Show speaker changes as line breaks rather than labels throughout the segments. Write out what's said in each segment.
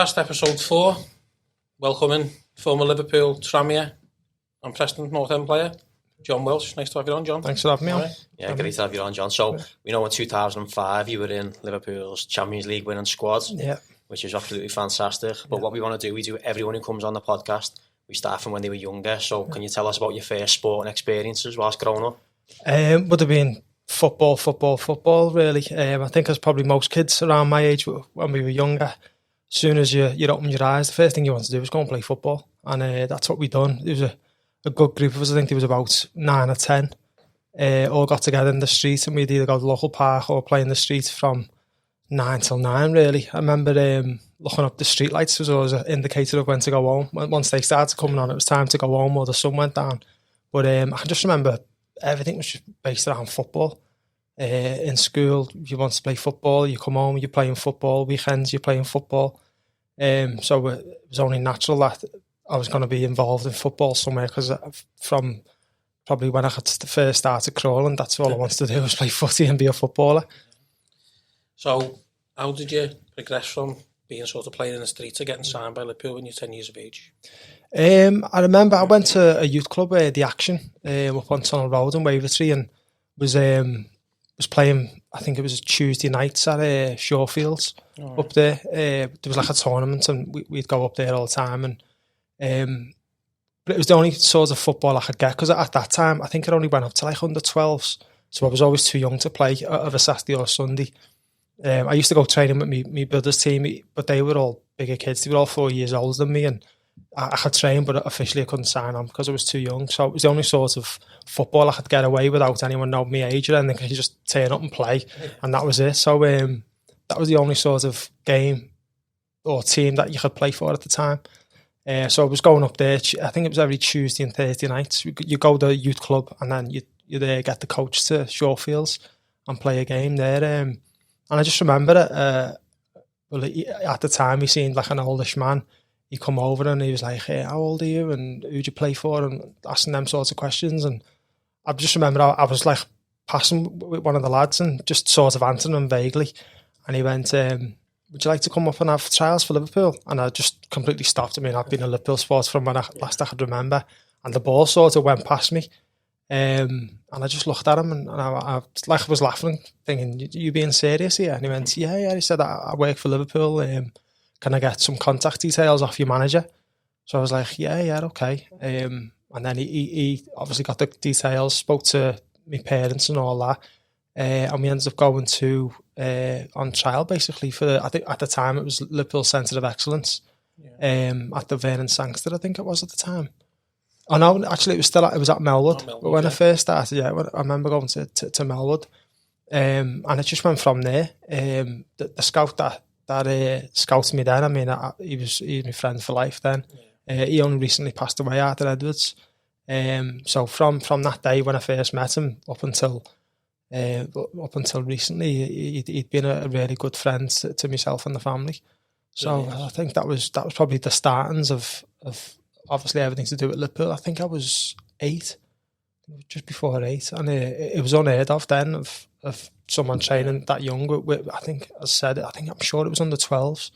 podcast, episode 4. Welcoming former Liverpool, Tranmere and Preston North End player, John Welsh. Nice to have you on, John.
Thanks for having me on.
Yeah, great to have you on, John. So, we know in 2005 you were in Liverpool's Champions League winning squad, which is absolutely fantastic. But what we want to do, we do everyone who comes on the podcast, we start from when they were younger. So, can you tell us about your first sporting experiences whilst growing up?
Would have been football, really. I think as probably most kids around my age when we were younger, as soon as you open your eyes, the first thing you want to do is go and play football. And that's what we done. It was a good group of us. I think there was about 9 or 10. All got together in the street, and we'd either go to the local park or play in the street from 9 till 9, really. I remember looking up the street lights was always an indicator of when to go home. Once they started coming on, it was time to go home or the sun went down. But I can just remember everything was just based around football. In school, if you want to play football, you come home, you're playing football. Weekends, you're playing football. So it was only natural that I was going to be involved in football somewhere, because from probably when I first started crawling, that's all I wanted to do was play footy and be a footballer.
So how did you progress from being sort of playing in the streets to getting signed by Liverpool when you're 10 years of age?
I remember I went to a youth club, The Action, up on Tunnel Road in Wavertree, and was playing, I think it was Tuesday nights at Shawfields up there. There was like a tournament, and we'd go up there all the time. And but it was the only sort of football I could get, because at that time I think it only went up to like under 12s, so I was always too young to play of a Saturday or Sunday. I used to go training with me brother's team, but they were all bigger kids. They were all 4 years older than me, and I could train, but officially I couldn't sign on because I was too young. So it was the only sort of football I could get away without anyone knowing my age or anything. I could just turn up and play, and that was it. So that was the only sort of game or team that you could play for at the time. So I was going up there. I think it was every Tuesday and Thursday nights. You go to a youth club, and then you get the coach to Shawfields and play a game there. And I just remember it. At the time, he seemed like an oldish man. He come over and he was like, "Hey, how old are you? And who'd you play for?" And asking them sorts of questions. And I just remember I was like passing with one of the lads and just sort of answering him vaguely. And he went, "Would you like to come up and have trials for Liverpool?" And I just completely stopped. I mean, I've been a Liverpool supporter from when last I could remember. And the ball sort of went past me. And I just looked at him, and I was laughing, thinking, "You being serious here?" And he went, Yeah. He said, I work for Liverpool. Can I get some contact details off your manager? So I was like, yeah, okay. And then he obviously got the details, spoke to my parents and all that. And we ended up going to on trial basically for I think at the time it was Liverpool Centre of Excellence at the Vernon Sangster, I think it was at the time. Oh no, actually it was at Melwood. But when I first started, I remember going to Melwood, and it just went from there. The scout that scouted me then, I mean, he was my friend for life then. He only recently passed away, Arthur Edwards. So from that day when I first met him up until recently, he'd been a really good friend to myself and the family. So I think that was probably the startings of obviously everything to do with Liverpool. I think I was 8, just before 8, and it was unheard of then of someone training that young. I think, as I said, I'm sure it was under 12s.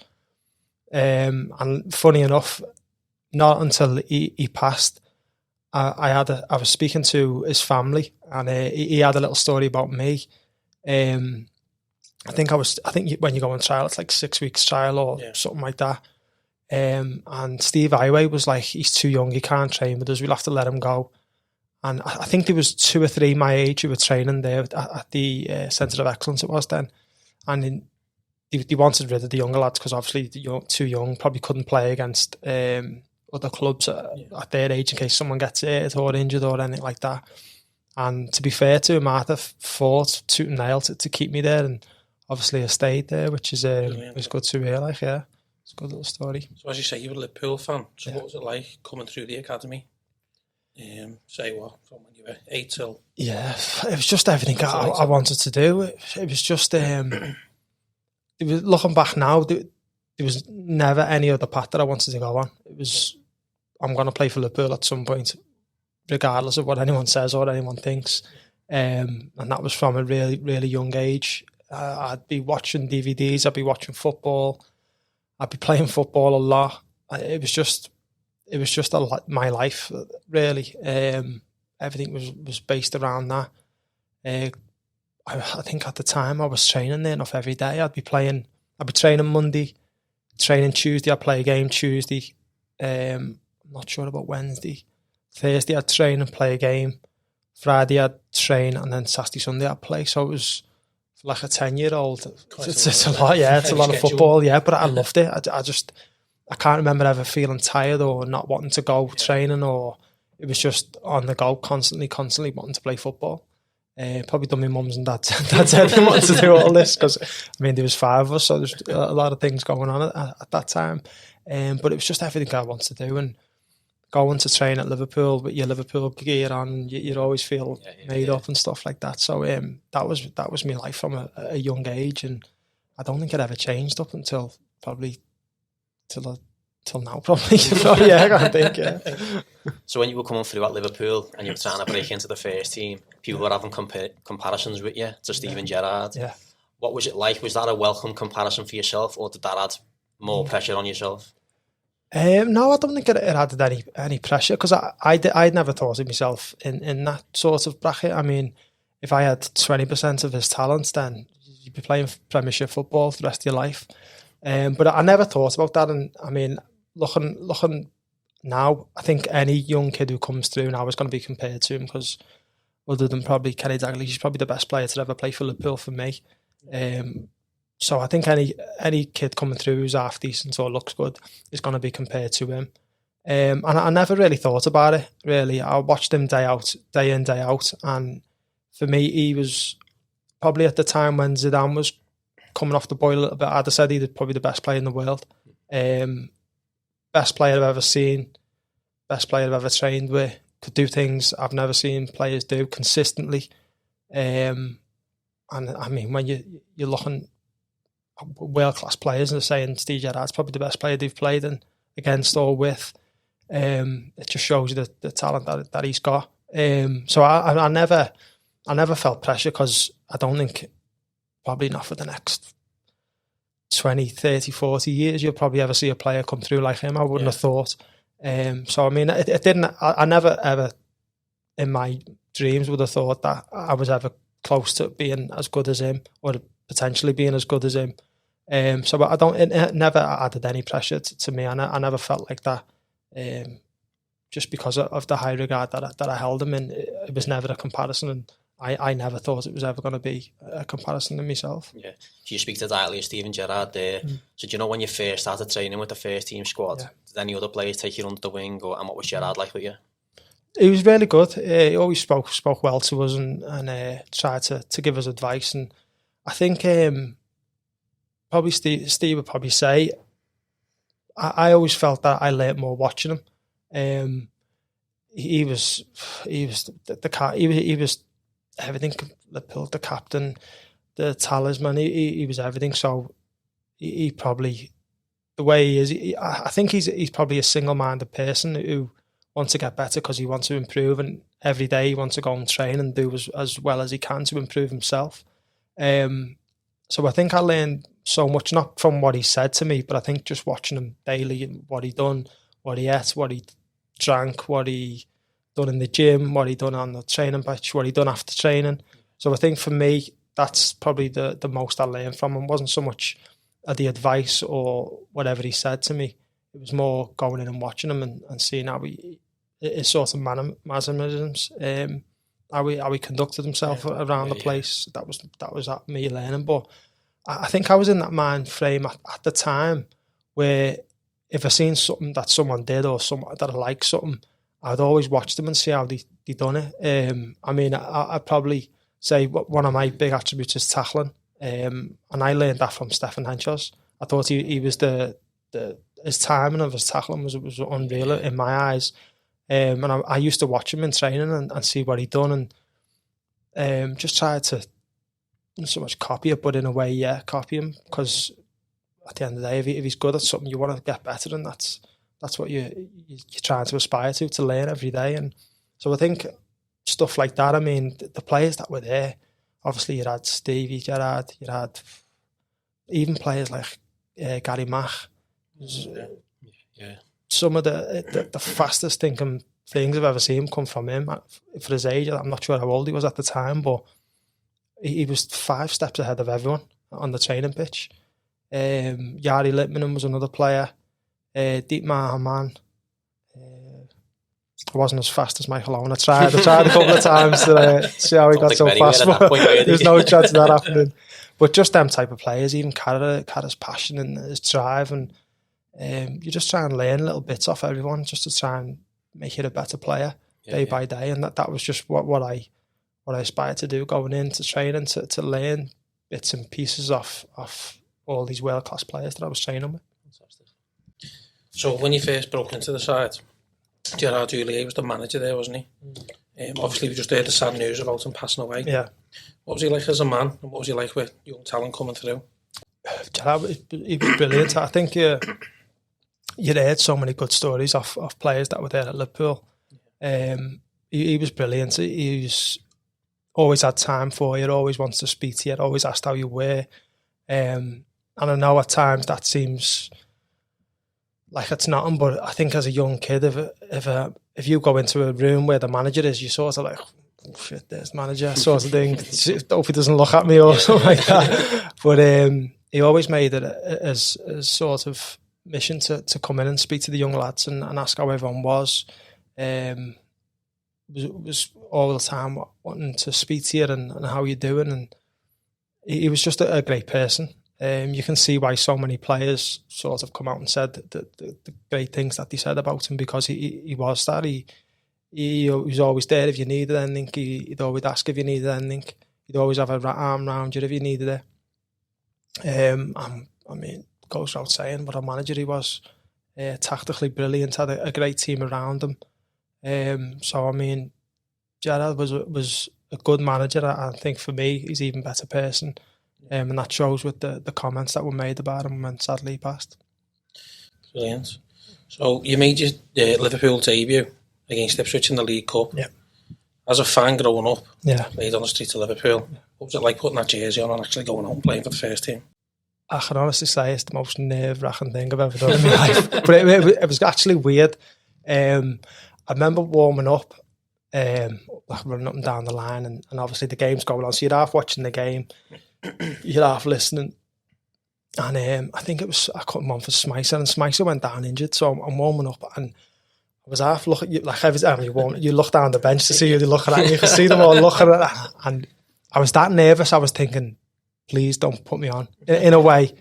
And funny enough, not until he passed, I was speaking to his family, and he had a little story about me. I think when you go on trial, it's like 6 weeks trial or something like that. And Steve Highway was like, "He's too young, he can't train with us, we'll have to let him go." And I think there was 2 or 3 my age who were training there at the Centre of Excellence it was then. And they wanted rid of the younger lads because obviously too young, probably couldn't play against other clubs at their age in case someone gets hurt or injured or anything like that. And to be fair to him, Arthur fought tooth and nail to keep me there, and obviously I stayed there, which is good to hear. Like, yeah, it's a good little story.
So as you say, you were a Liverpool fan. So what was it like coming through the academy? From when you were 8 till...
Yeah, it was just everything I wanted to do. It was just... looking back now, there was never any other path that I wanted to go on. It was, I'm going to play for Liverpool at some point, regardless of what anyone says or what anyone thinks. And that was from a really, really young age. I'd be watching DVDs, I'd be watching football. I'd be playing football a lot. It was just my life, really. Everything was based around that. I think at the time I was training there enough every day. I'd be training Monday, training Tuesday. I'd play a game Tuesday. I'm not sure about Wednesday. Thursday I'd train and play a game. Friday I'd train, and then Saturday, Sunday I'd play. So it was like a 10-year-old. It's a lot, yeah. It's a lot of football, yeah. But I loved it. I can't remember ever feeling tired or not wanting to go training, or it was just on the go, constantly wanting to play football. Probably done my mum's and dad's head and wanted to do all this, because there was 5 of us, so there's a lot of things going on at that time. But it was just everything I wanted to do, and going to train at Liverpool with your Liverpool gear on, and you'd always feel made up and stuff like that. So that was my life from a young age, and I don't think it ever changed up until probably till now, probably. I think, yeah.
So when you were coming through at Liverpool and you were trying to break into the first team, people were having comparisons with you to Steven Gerrard.
Yeah.
What was it like? Was that a welcome comparison for yourself, or did that add more pressure on yourself?
No, I don't think it added any pressure, because I'd never thought of myself in that sort of bracket. If I had 20% of his talents, then you'd be playing Premiership football for the rest of your life. But I never thought about that, and looking now, I think any young kid who comes through now is going to be compared to him, because other than probably Kenny Dalglish, he's probably the best player to ever play for Liverpool for me. So I think any kid coming through who's half decent or looks good is going to be compared to him. And I never really thought about it, really. I watched him day in, day out. And for me, he was probably at the time when Zidane was coming off the boil a little bit. I'd have said he was probably the best player in the world. Best player I've ever seen. Best player I've ever trained with. Could do things I've never seen players do consistently. And when you're looking world-class players and they're saying Steve Gerrard's probably the best player they've played against or with, it just shows you the talent that he's got. So I never felt pressure, because I don't think, probably not for the next 20, 30, 40 years, you'll probably ever see a player come through like him. I wouldn't have thought. So it didn't, I never ever in my dreams would have thought that I was ever close to being as good as him, or potentially being as good as him. So it never added any pressure to me, and I never felt like that. Just because of the high regard that I held him in, it was never a comparison, and I never thought it was ever going to be a comparison to myself. Yeah.
So you speak to directly of Steven Gerrard there. So do you know when you first started training with the first team squad, did any other players take you under the wing, and what was Gerrard like with you?
He was really good. He always spoke well to us and tried to give us advice. And I think probably Steve would probably say, I always felt that I learnt more watching him. He was everything. The captain, the talisman. He was everything. So he probably, the way he is, I think he's probably a single-minded person who wants to get better because he wants to improve, and every day he wants to go and train and do as well as he can to improve himself. So I think I learned so much, not from what he said to me, but I think just watching him daily and what he done, what he ate, what he drank, what he done in the gym, what he done on the training pitch, what he done after training. So I think for me, that's probably the most I learned from him. It wasn't so much the advice or whatever he said to me. It was more going in and watching him and seeing how his sort of mannerisms, how he conducted himself around the place. That was at me learning. But I think I was in that mind frame at the time where if I seen something that someone did or that I liked something, I'd always watch them and see how they done it. I'd probably say one of my big attributes is tackling, and I learned that from Stefan Henschels. I thought he was his timing of his tackling was unreal in my eyes. And I used to watch him in training and see what he'd done, and just try to not so much copy it, but in a way, copy him, because at the end of the day, if he's good at something, you want to get better, and that's what you're trying to aspire to learn every day. And so I think stuff like that, the players that were there, obviously you had Stevie Gerrard, you had even players like Gary Mack, Some of the fastest thinking things I've ever seen come from him. For his age, I'm not sure how old he was at the time, but he was 5 steps ahead of everyone on the training pitch. Jari Litmanen was another player. Dietmar Hamann. I wasn't as fast as Michael Owen. I tried a couple of times to see how he got so fast. There's no chance of that happening. But just them type of players, even Carragher's passion and his drive, and you just try and learn little bits off everyone just to try and make it a better player day by day. And that was just what I aspired to do going into training, to learn bits and pieces off all these world class players that I was training with.
Fantastic. So when you first broke into the side, Gerard Houllier was the manager there, wasn't he? Obviously, we just heard the sad news about him passing away. Yeah. What was he like as a man, and what was he like with young talent coming through?
Gerard, he was brilliant. I think you'd heard so many good stories of players that were there at Liverpool. He was brilliant. He was always had time for you, always wants to speak to you, always asked how you were. And I know at times that seems like it's nothing, but I think as a young kid, if you go into a room where the manager is, you sort of like, oh shit, there's the manager, sort of thing. Hope he doesn't look at me or something like that. But he always made it as sort of mission to come in and speak to the young lads and ask how everyone was. Was all the time wanting to speak to you and how you're doing, and he was just a great person. You can see why so many players sort of come out and said the great things that they said about him, because he was that. He was always there if you needed anything. He'd always ask if you needed anything. He'd always have an arm around you if you needed it. I mean, goes without saying what a manager he was. Tactically brilliant, had a great team around him. So I mean, Gerard was a good manager. I think for me, he's an even better person. And that shows with the comments that were made about him when sadly he passed.
Brilliant. So you made your Liverpool debut against Ipswich in the League Cup. Yeah. As a fan growing up, played on the streets of Liverpool. What was it like putting that jersey on and actually going home playing for the first team?
I can honestly say it's the most nerve-wracking thing I've ever done in my life. But it was actually weird. I remember warming up, like running up and down the line, and obviously the game's going on. So you're half watching the game, you're half listening. And I think I cut him on for Smicer, and Smicer went down injured. So I'm warming up, and I was half looking, like every time you look down the bench to see who they're looking at, and you can see them all looking at, and I was that nervous. I was thinking, please don't put me on. In a way,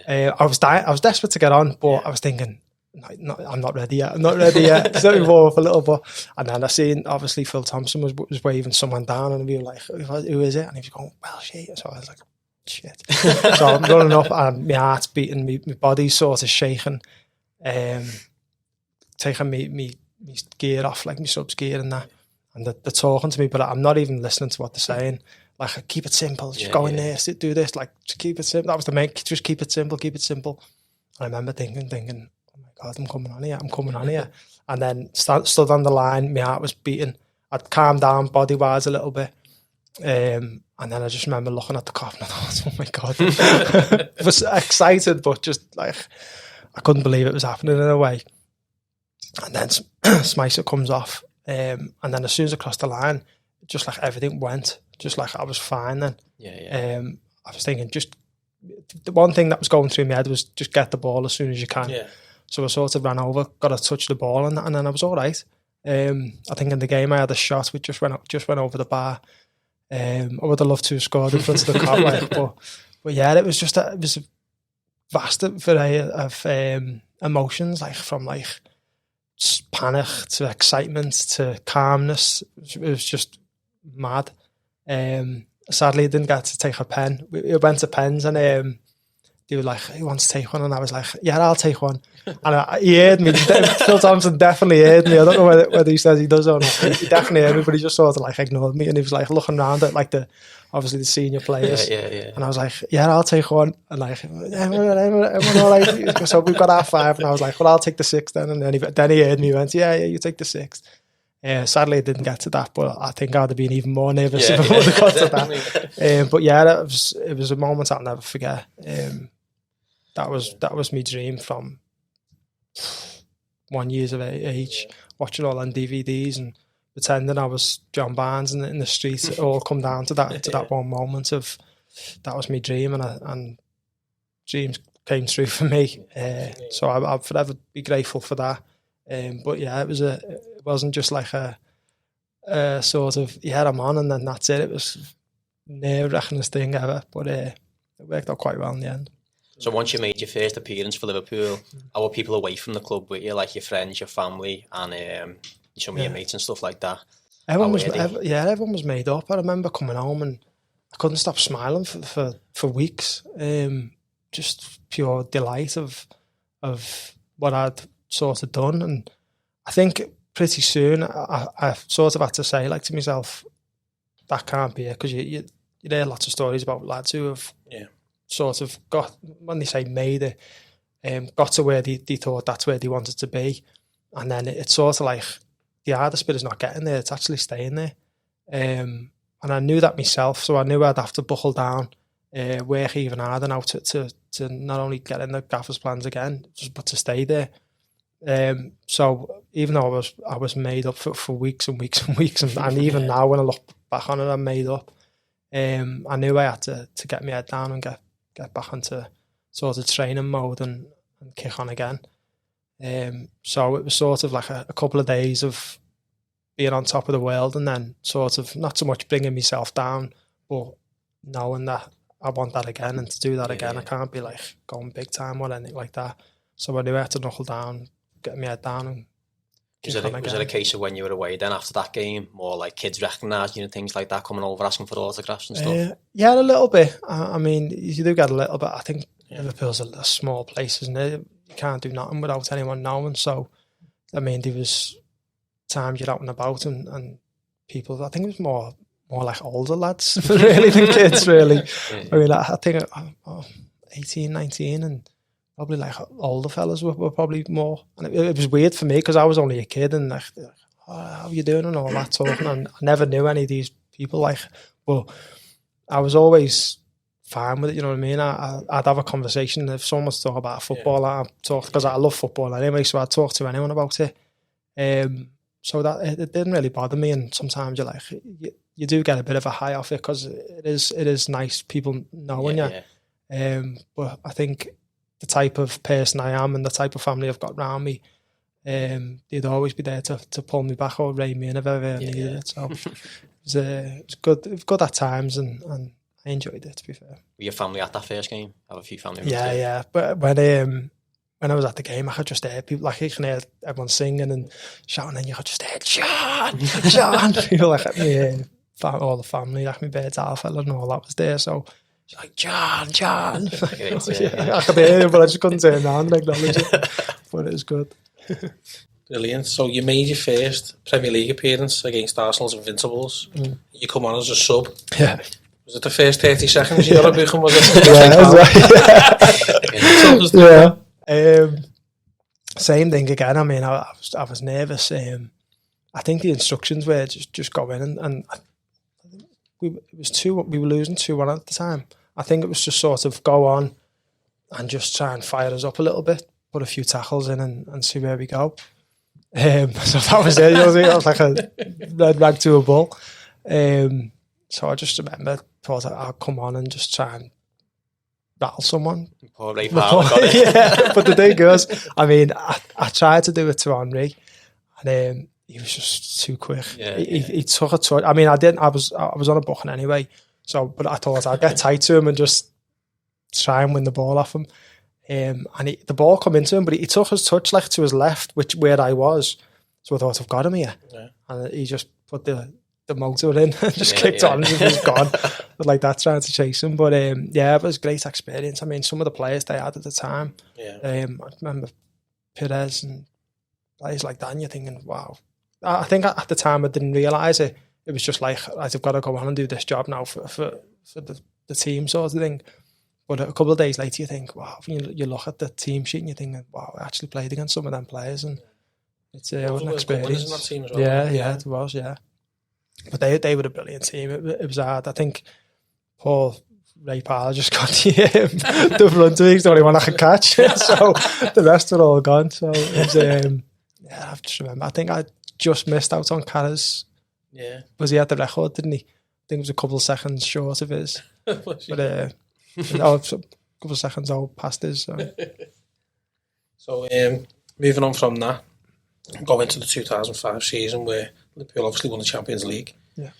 I was desperate to get on, but I was thinking, no, I'm not ready yet. Just let me warm up a little bit. And then I seen, obviously, Phil Thompson was waving someone down, and we were like, who is it? And he was going, well, shit. So I was like, shit. So I'm running up, and my heart's beating, my body's sort of shaking, taking me gear off, like my subs gear and that. And they're talking to me, but I'm not even listening to what they're saying. Like, keep it simple, just go in there, do this, like, just keep it simple. That was the main, just keep it simple. And I remember thinking, oh my God, I'm coming on here. And then stood on the line, my heart was beating. I'd calmed down body-wise a little bit. And then I just remember looking at the cop and I thought, oh my God. I was excited, but just like, I couldn't believe it was happening in a way. And then Smicer comes off. And then as soon as I crossed the line, just like everything went, just like I was fine then. I was thinking, just the one thing that was going through my head was just get the ball as soon as you can. So I sort of ran over, got to touch the ball, and then I was all right. I think in the game I had a shot which just went over the bar. I would have loved to have scored in front of the cop, like, but yeah, it was a vast array of emotions, like from like panic to excitement to calmness. It was just mad. Sadly, I didn't get to take a pen. We went to pens, and they were like, "Who wants to take one?" And I was like, "Yeah, I'll take one." And he heard me. Phil Thompson definitely heard me. I don't know whether he says he does or not. He definitely heard me, but he just sort of like ignored me, and he was like looking around at like obviously the senior players. And I was like, "Yeah, I'll take one." And like everyone all like, so we've got our 5, and I was like, "Well, I'll take the 6 then." And then he heard me. He went, "Yeah, you take the 6." Sadly, I didn't get to that, but I think I'd have been even more nervous if I would have got to that. But yeah, it was a moment I'll never forget. That was my dream from 1 year of age, watching all on DVDs and pretending I was John Barnes in the streets. It all come down to that one moment of that was my dream, and dreams came true for me. So I'll forever be grateful for that. But yeah, it wasn't just like a sort of I'm on and then that's it. It was nerve-wrackingest thing ever, but it worked out quite well in the end.
So once you made your first appearance for Liverpool, how were people away from the club with you, like your friends, your family, and some of your mates and stuff like that?
Everyone was made up. I remember coming home and I couldn't stop smiling for weeks. Just pure delight of what I'd sort of done. And I think pretty soon I sort of had to say, like, to myself, that can't be it, because you hear lots of stories about lads who have sort of got, when they say made it, got to where they thought that's where they wanted to be, and then it's sort of like the hardest bit is not getting there, it's actually staying there. And I knew that myself, so I knew I'd have to buckle down, work even harder now to not only get in the gaffer's plans again, but to stay there. So even though I was made up for weeks and weeks and weeks, and even now when I look back on it, I'm made up. I knew I had to get my head down and get back into sort of training mode and kick on again. So it was sort of like a couple of days of being on top of the world, and then sort of not so much bringing myself down, but knowing that I want that again, and to do that again, I can't be like going big time or anything like that. So I knew I had to knuckle down, get my head down, and
was it a case of when you were away then after that game, more like kids recognising you and things like that, coming over asking for autographs and stuff?
Yeah, a little bit. I mean, you do get a little bit. I think Liverpool's a small place, isn't it? You can't do nothing without anyone knowing. So, I mean, there was times you're out and about and people, I think it was more like older lads really than kids, really. I mean, I think 18, 19 and probably like older fellas were probably more. And it was weird for me because I was only a kid and like, oh, how are you doing and all that talking. And I never knew any of these people, like, but I was always fine with it, you know what I mean? I'd have a conversation. If someone was talking about football, I'd talk, because I love football anyway, so I'd talk to anyone about it. So that it didn't really bother me, and sometimes you're like, you do get a bit of a high off it because it is nice people knowing you. But I think the type of person I am and the type of family I've got around me, they'd always be there to pull me back or rein me in if I ever needed it. So it was good at times, and I enjoyed it, to be fair.
Were your family at that first game? Have a few family members?
Yeah. But when I was at the game, I could just hear people, like, you can hear everyone singing and shouting, and you could just hear, John! People like at me, all the family, like my Birds Alpha and all that was there, so it's like, John! I could hear him, but I just couldn't turn around and acknowledge it. But it was good.
Brilliant. So you made your first Premier League appearance against Arsenal's Invincibles. You come on as a sub.
Yeah.
Was it the first 30 seconds you got a book, and was it?
Yeah. Same thing again. I mean, I was nervous. I think the instructions were just go in and we were losing 2-1 at the time. I think it was just sort of go on and just try and fire us up a little bit, put a few tackles in and see where we go. So that was it. It was like a red rag to a bull. So I just remember, thought I'll come on and just try and rattle someone.
Poor Ray Parlour got it.
Yeah, but the thing goes, I mean, I tried to do it to Henry, and he was just too quick. He took a touch. I mean, I didn't. I was on a booking anyway. So, but I thought I'd get tight to him and just try and win the ball off him. And the ball come into him, but he took his touch like to his left, where I was. So I thought, I've got him here, and he just put the motor in and just kicked on and he was gone. But like that, trying to chase him. But it was a great experience. I mean, some of the players they had at the time. I remember Perez and players like that, and you're thinking, wow. I think at the time I didn't realise it. It was just like, I've got to go on and do this job now for the team sort of thing. But a couple of days later you think, wow, you look at the team sheet and you think, wow, I actually played against some of them players, and it's an experience.
That team as well,
yeah, it was, yeah. But they were a brilliant team. It was hard. I think Paul Ray Parler just got the front of me. He's the only one I could catch. So the rest were all gone. So it was, I have to remember. I think I just missed out on Carra's.
Yeah.
Because he had the record, didn't he? I think it was a couple of seconds short of his. But a couple of seconds old past his.
So moving on from that, go into the 2005 season where Liverpool obviously won the Champions League.
Yeah.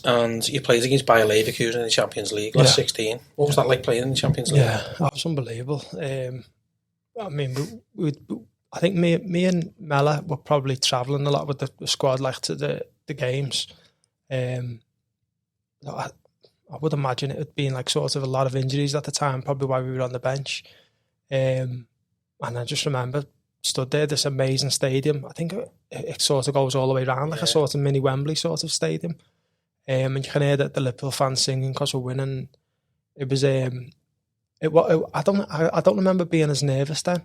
And you played against Bayer Leverkusen in the Champions League last 16. What was that like playing in the Champions League?
Yeah, that was unbelievable. I mean, I think me and Mella were probably travelling a lot with the squad, like to the games. I would imagine it had been like sort of a lot of injuries at the time, probably why we were on the bench. And I just remember stood there, this amazing stadium. I think it sort of goes all the way around, like a sort of mini Wembley sort of stadium. And you can hear the Liverpool fans singing because we're winning. It was I don't remember being as nervous then.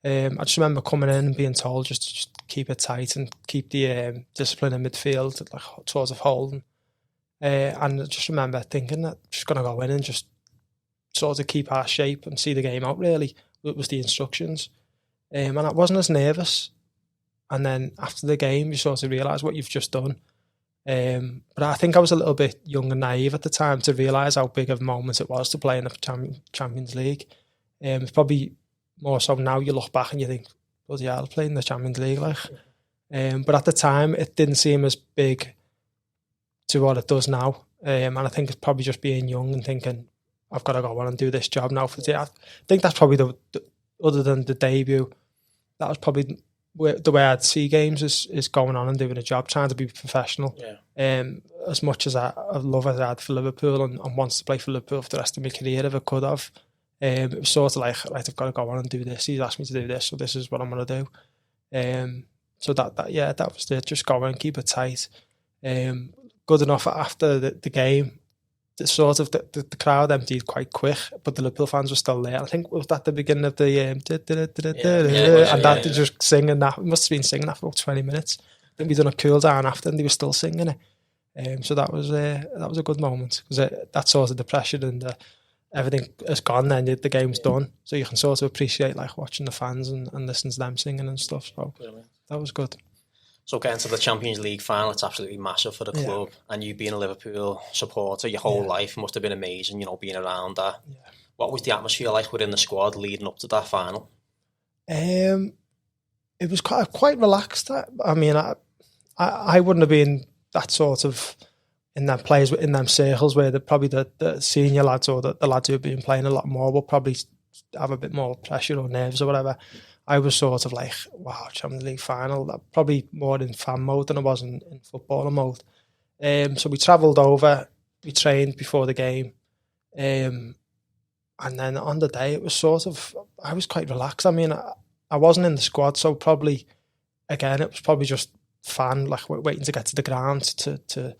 I just remember coming in and being told just keep it tight and keep the discipline in midfield, like sort of holding. And I just remember thinking that just going to go in and just sort of keep our shape and see the game out, really. It was the instructions. And I wasn't as nervous. And then after the game, you sort of realise what you've just done. But I think I was a little bit young and naive at the time to realise how big of a moment it was to play in the Champions League. It's probably more so now you look back and you think, bloody hell, playing in the Champions League, like. But at the time, it didn't seem as big to what it does now. And I think it's probably just being young and thinking, I've got to go on and do this job now. I think that's probably the other than the debut, that was probably the way I'd see games is going on and doing a job, trying to be professional.
Yeah.
As much as I love as I had for Liverpool and wants to play for Liverpool for the rest of my career if I could have. It was sort of like, right, I've got to go on and do this. He's asked me to do this, so this is what I'm going to do. So that was it. Just go and keep it tight. Good enough after the game. The crowd emptied quite quick, but the Liverpool fans were still there. I think it was at the beginning of the and that just singing that. We must have been singing that for about 20 minutes. I think we done a cool down after, and they were still singing it. So that was a good moment because that sort of depression and everything is gone. Then the game's done, so you can sort of appreciate like watching the fans and listening to them singing and stuff. So that was good.
So getting to the Champions League final, it's absolutely massive for the club. And you being a Liverpool supporter your whole life must have been amazing, being around that. Yeah. What was the atmosphere like within the squad leading up to that final?
It was quite relaxed. I mean, I wouldn't have been that sort of in them players in them circles where probably the senior lads or the lads who have been playing a lot more will probably have a bit more pressure or nerves or whatever. I was sort of like, wow, Champions League final. Probably more in fan mode than I was in footballer mode. So we travelled over, we trained before the game. And then on the day, it was sort of, I was quite relaxed. I mean, I wasn't in the squad, so probably, again, it was probably just fan, like waiting to get to the ground to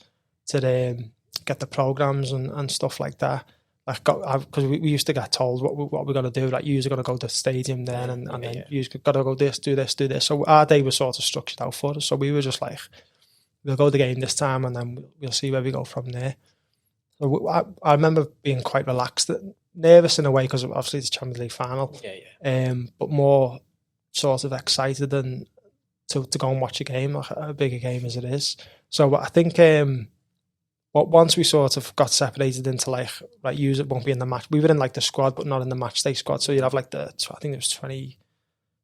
get the programmes and stuff like that. Like, because we used to get told what we're going to do. Like, you're going to go to the stadium then, and then you've got to go do this. So our day was sort of structured out for us. So we were just like, we'll go to the game this time, and then we'll see where we go from there. So I remember being quite relaxed, nervous in a way because obviously it's Champions League final. But more sort of excited than to go and watch a game, like a bigger game as it is. So I think. But once we sort of got separated into like you won't be in the match. We were in like the squad, but not in the match day squad. So you'd have like I think it was 20,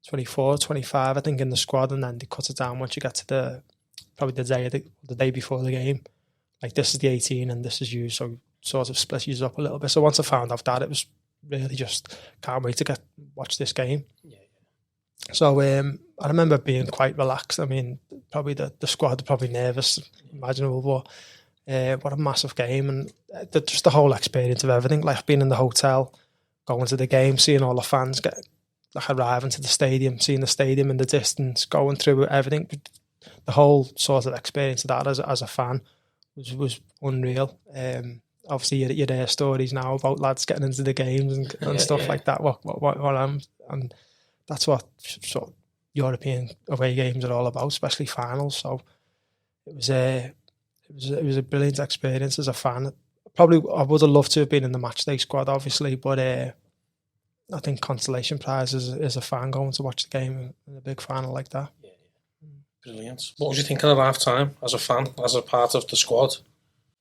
24, 25, I think in the squad, and then they cut it down once you get to probably the day before the game. Like this is the 18 and this is you. So sort of split you up a little bit. So once I found out that, it was really just can't wait to watch this game. So I remember being quite relaxed. I mean, probably the squad probably nervous, imaginable, but. What a massive game, and just the whole experience of everything, like being in the hotel, going to the game, seeing all the fans arriving to the stadium, seeing the stadium in the distance, going through everything. The whole sort of experience of that as a fan was unreal. Obviously, you hear stories now about lads getting into the games and stuff like that. And that's what sort of European away games are all about, especially finals. So it was a brilliant experience as a fan. probably I would have loved to have been in the matchday squad, obviously, but I think consolation prize is a fan going to watch the game in a big final like that.
Yeah. Brilliant. What was you thinking at half time as a fan, as a part of the squad?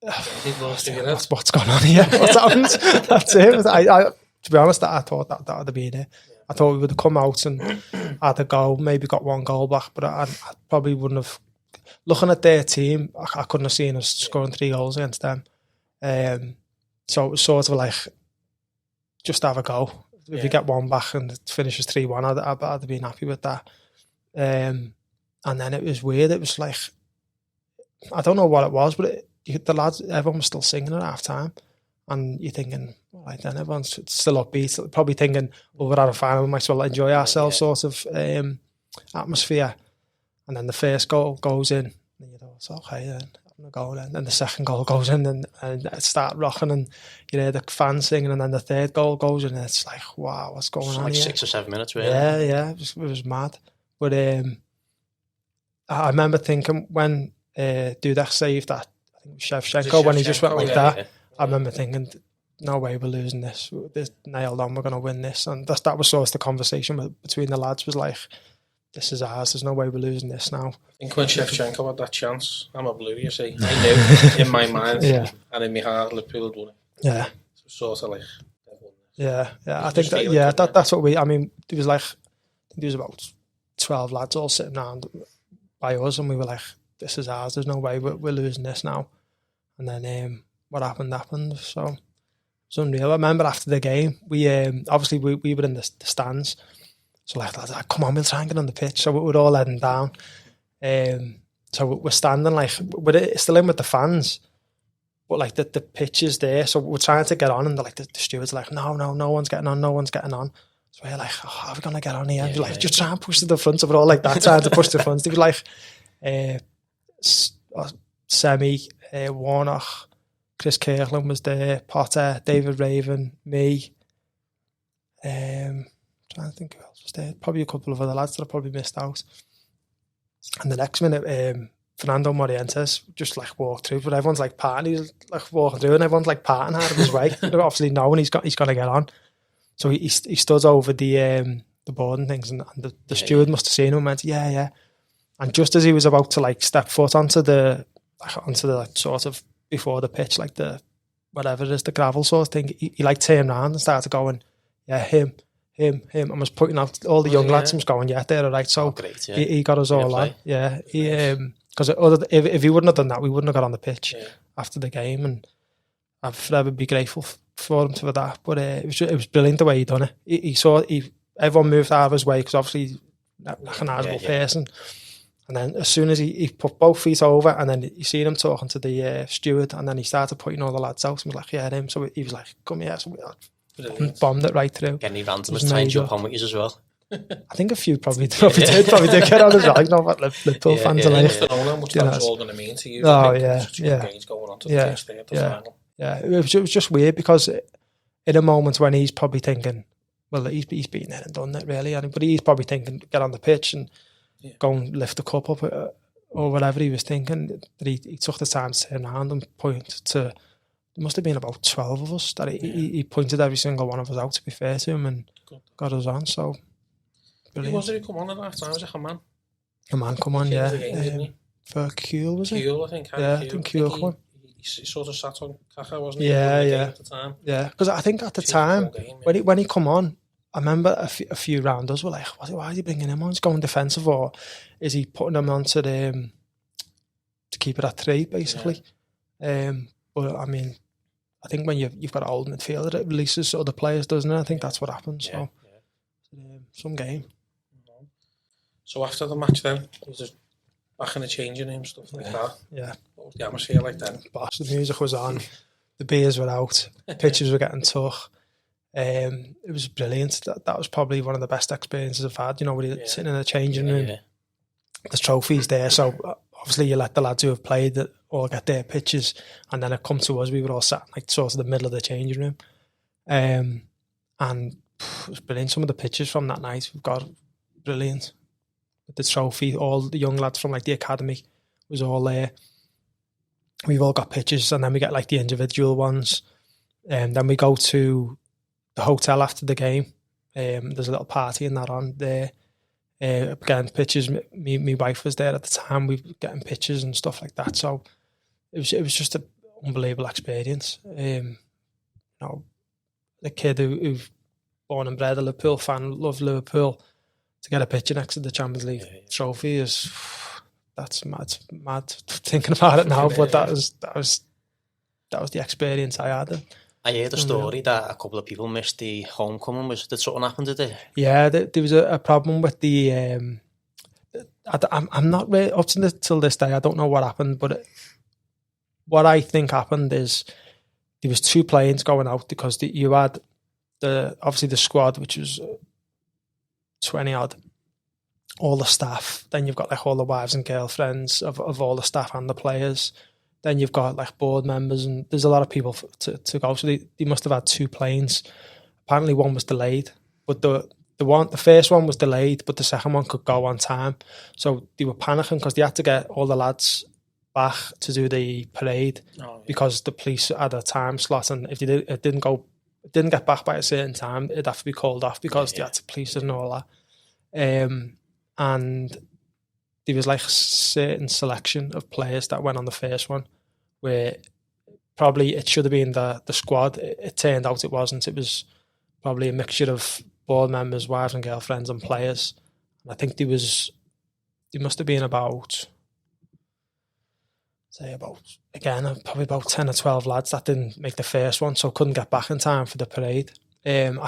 What's going on here? What's happened? That's it. To be honest, I thought that would have been it. I thought we would have come out and had a goal, maybe got one goal back, but I probably wouldn't have. Looking at their team, I couldn't have seen us scoring 3 goals against them. So it was sort of like, just have a go. If you get one back and it finishes 3-1, I'd have been happy with that. And then it was weird. It was like, I don't know what it was, but the lads, everyone was still singing at half time. And you're thinking, all right, then everyone's still upbeat, probably thinking, well, we're at a final, we might as well enjoy ourselves sort of atmosphere. And then the first goal goes in, and you know, it's okay then, having a goal then. And the second goal goes in, and it start rocking, and you know, the fans singing, and then the third goal goes in, and it's like, wow, what's going on
like
here?
6 or 7 minutes, really.
Yeah, it was mad. But I remember thinking when Dudek saved that, I think it was Shevchenko, when he just went like that, I remember thinking, no way we're losing this. This nailed on, we're going to win this. And that was sort of the conversation between the lads, was like, this is ours, there's no way we're losing this now.
I think when Shevchenko had that chance, I'm a blue, you see. I knew in my mind and in my heart, Liverpool had won it.
Yeah.
So sort of like,
yeah. I think that's what I mean, there was about 12 lads all sitting around by us, and we were like, this is ours, there's no way we're losing this now. And then what happened, so it was unreal. I remember after the game, we obviously we were in the stands, so like, come on, we'll try and get on the pitch. So we were all heading down, so we're standing like, we're still in with the fans, but like the pitch is there, so we're trying to get on, and the stewards are like, no one's getting on. So we're like, how are we gonna get on here? And we're like, just try and push to the front. So we're all like that, trying to push to the front. It was like Semi, Warnock, Chris Kirkland was there, Potter, David Raven, me. Trying to think who else was there. Probably a couple of other lads that I probably missed out. And the next minute, Fernando Morientes just like walked through, but everyone's like partying. He's like walking through, and everyone's like partying hard of his way. Obviously knowing he's going to get on. So he stood over the board and things, and the steward must have seen him and went, yeah. And just as he was about to like step foot onto the like, sort of before the pitch, like the whatever it is, the gravel sort of thing, he like turned around and started going, yeah, him, and was putting out all the young lads and was going, yeah, they're all right. So great, he got us all on. Yeah, because if he wouldn't have done that, we wouldn't have got on the pitch after the game, and I'd forever be grateful for him for that. But it was brilliant the way he done it. Everyone moved out of his way, because obviously he's a recognisable person. And then as soon as he put both feet over, and then you seen him talking to the steward, and then he started putting all the lads out, and was like, yeah, him. So he was like, come here. So we bombed it right through.
Getting random as trying to jump on with you as well.
I think a few probably did get on as well. You know what Liverpool fans are like.
I don't know how much that's all going to mean to you.
Oh, yeah.
Going on to the first day of the final.
Yeah, it was just weird, because in a moment when he's probably thinking, well, he's been there and done it, really, but he's probably thinking, get on the pitch and go and lift the cup up, or whatever he was thinking, that he took the time to turn around and point to, there must have been about 12 of us, that he pointed every single one of us out, to be fair to him, and got us on, so brilliant.
Who was it who come on at half time? Was it Haman?
Haman come on, yeah. For Kuhl, was it?
Kuhl, I think.
Yeah, I think Kuhl come on.
He sort of sat on Kaka, wasn't he?
Yeah.
At the time.
Yeah, because I think at the time, when he come on, I remember a few rounders were like, why is he bringing him on? He's going defensive, or is he putting him on to keep it at 3, basically? Yeah. But I mean, I think when you've got an old midfielder, it releases other players, doesn't it? I think that's what happens. Yeah. So, some game.
So after the match then, was it back in the changing room, stuff like that?
Yeah.
What was the atmosphere like then?
Boss, the music was on, the beers were out, pitches were getting tough. It was brilliant. That was probably one of the best experiences I've had, when you're sitting in a changing room. The trophies there, so obviously you let the lads who have played that all get their pitches, and then it come to us, we were all sat like sort of the middle of the changing room, and it was brilliant. Some of the pictures from that night we've got brilliant. With the trophy, all the young lads from like the academy was all there, we've all got pictures, and then we get like the individual ones. And then we go to the hotel after the game. There's a little party and that on there. Getting pictures. My wife was there at the time. We were getting pictures and stuff like that. So it was just an unbelievable experience. You know, the kid who's born and bred a Liverpool fan, loves Liverpool, to get a picture next to the Champions League trophy that's mad thinking about it now. But that was the experience I had.
I heard a story that a couple of people missed the homecoming. Did something happen today?
Yeah, there was a problem with the. I'm not really up to till this day. I don't know what happened, but what I think happened is there was 2 planes going out because you had obviously the squad, which was 20 odd, all the staff. Then you've got like all the wives and girlfriends of all the staff and the players. Then you've got like board members, and there's a lot of people to go. So they must have had 2 planes. Apparently one was delayed, but the first one was delayed, but the second one could go on time. So they were panicking because they had to get all the lads back to do the parade because the police had a time slot, and if it didn't get back by a certain time, it'd have to be called off because they had to police it and all that. And there was like a certain selection of players that went on the first one where probably it should have been the squad. It turned out it wasn't. It was probably a mixture of board members, wives and girlfriends and players. And I think there must have been probably about 10 or 12 lads that didn't make the first one, so couldn't get back in time for the parade. I'm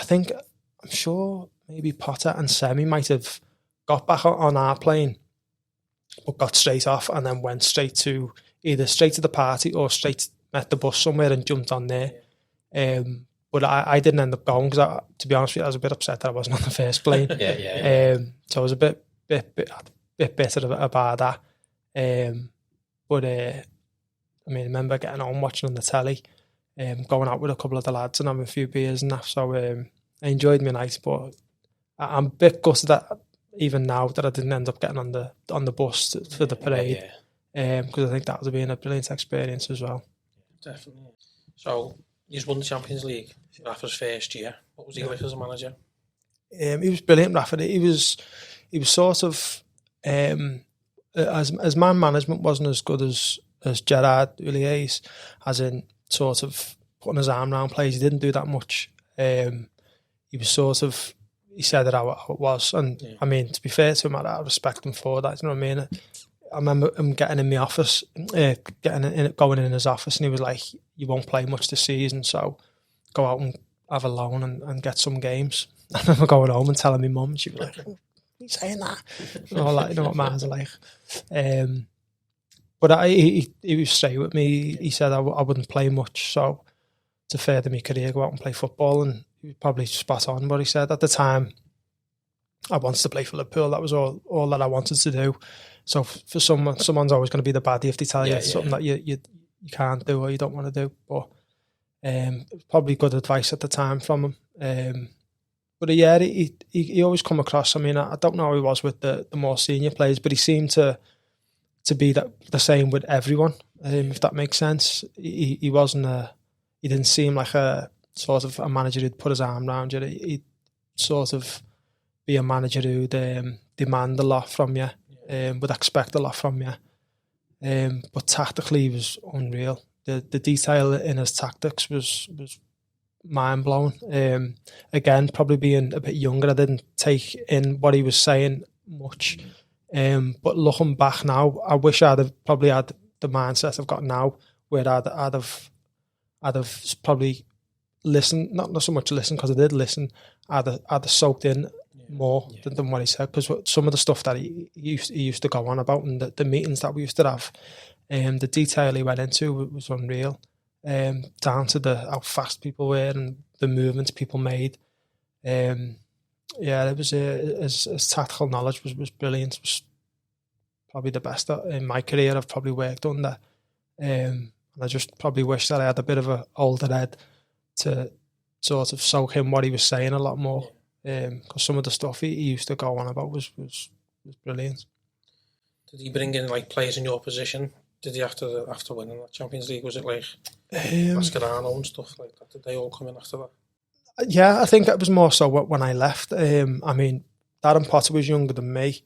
sure maybe Potter and Semi might have got back on our plane, but got straight off and then went straight to the party or met the bus somewhere and jumped on there. But I didn't end up going because, to be honest with you, I was a bit upset that I wasn't on the first plane. So I was a bit bitter about that. But I remember getting home, watching on the telly, going out with a couple of the lads and having a few beers and that. So I enjoyed my night, but I'm a bit gutted that even now that I didn't end up getting on the bus for the parade, because I think that would have been a brilliant experience as well.
Definitely. So you just won the Champions League, Rafa's first year. What was he like as a manager?
He was brilliant, Rafa. He was sort of as man management wasn't as good as Gerard Houllier, as in sort of putting his arm around players. He didn't do that much. He was sort of, he said it how it was, and I mean, to be fair to him, I respect him for that. You know what I mean? I remember him getting in my office, going in his office, and he was like, "You won't play much this season, so go out and have a loan and get some games." I remember going home and telling my mum, and she was like, "He's saying that," and all that. You know what mans are like. But he was straight with me. He said I wouldn't play much, so to further my career, go out and play football, and he was probably spot on what he said. At the time, I wanted to play for Liverpool. That was all that I wanted to do. So for someone's always going to be the baddie if they tell you something that you can't do or you don't want to do. But probably good advice at the time from him. But yeah, he always come across. I mean, I don't know how he was with the more senior players, but he seemed to be the same with everyone. If that makes sense, he wasn't he didn't seem like a sort of a manager who'd put his arm around you. He'd sort of be a manager who'd demand a lot from you. Would expect a lot from you, but tactically he was unreal. The detail in his tactics was mind blowing. Again, probably being a bit younger, I didn't take in what he was saying much. But looking back now, I wish I'd have probably had the mindset I've got now, where I'd have probably listened, not so much listen because I did listen. I'd have soaked in more than what he said, because some of the stuff that he used to go on about and the meetings that we used to have, the detail he went into was unreal, down to how fast people were and the movements people made. It was his tactical knowledge was brilliant. It was probably the best in my career I've probably worked under, and I just probably wish that I had a bit of an older head to sort of soak in what he was saying a lot more. Because some of the stuff he used to go on about was brilliant.
Did he bring in like players in your position did he after winning that Champions League? Was it like Mascherano and stuff like that? Did they all come in after that?
Yeah, I think it was more so when I left. I mean, Darren Potter was younger than me,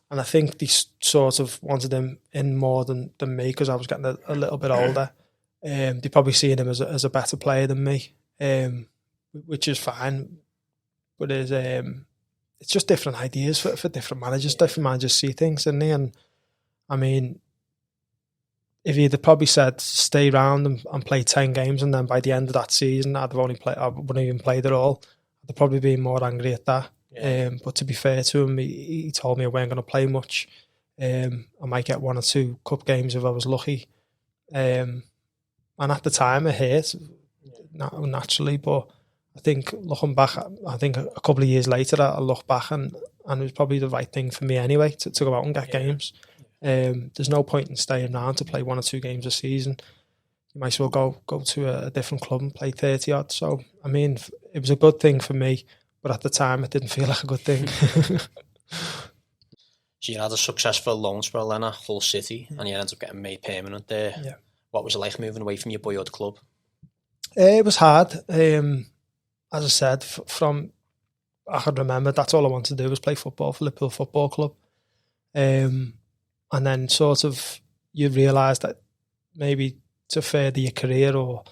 and I think they sort of wanted him in more than me because I was getting a little bit older. They probably seen him as a better player than me, which is fine. But it's just different ideas for different managers. Different managers see things, didn't they? And I mean, if he'd probably said stay round and play 10 games, and then by the end of that season I wouldn't even played at all, I'd probably be more angry at that. Yeah. But to be fair to him, he told me I weren't going to play much. I might get 1 or 2 cup games if I was lucky. And at the time it hurt naturally, but I think looking back, I think a couple of years later I look back and it was probably the right thing for me anyway to go out and get games. There's no point in staying around to play 1 or 2 games a season. You might as well go to a different club and play 30 odd. So I mean, it was a good thing for me, but at the time it didn't feel like a good thing.
So you had a successful loan spell then at Hull City, and you ended up getting made permanent there. Yeah. What was it like moving away from your boyhood club?
It was hard. As I said, I can remember that's all I wanted to do was play football for Liverpool Football Club. And then sort of you realise that maybe to further your career or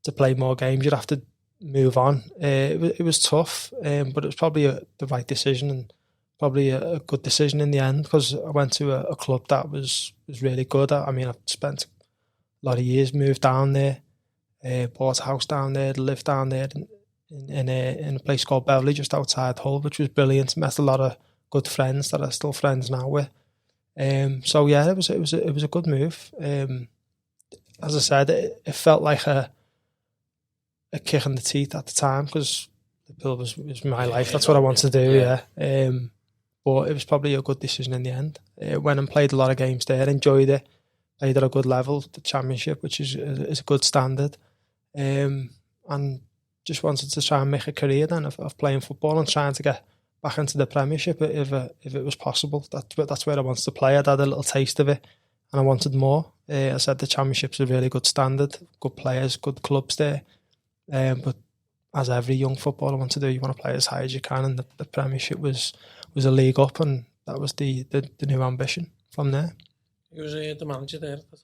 to play more games, you'd have to move on. It was tough, but it was probably the right decision and probably a good decision in the end, because I went to a club that was really good. I mean, I've spent a lot of years, moved down there, bought a house down there, lived down there in a place called Beverley, just outside Hull, which was brilliant. Met a lot of good friends that are still friends now with. So yeah, it was a good move. As I said, it felt like a kick in the teeth at the time, because Liverpool was my life. That's what I wanted to do. Yeah. But it was probably a good decision in the end. Went and played a lot of games there, enjoyed it, played at a good level, the Championship, which is a good standard, and just wanted to try and make a career then of playing football and trying to get back into the Premiership if it was possible. That's where I wanted to play. I'd had a little taste of it and I wanted more. I said the Championship's a really good standard, good players, good clubs there. But as every young footballer wants to do, you want to play as high as you can, and the Premiership was a league up, and that was the new ambition from there.
Who was the manager there at the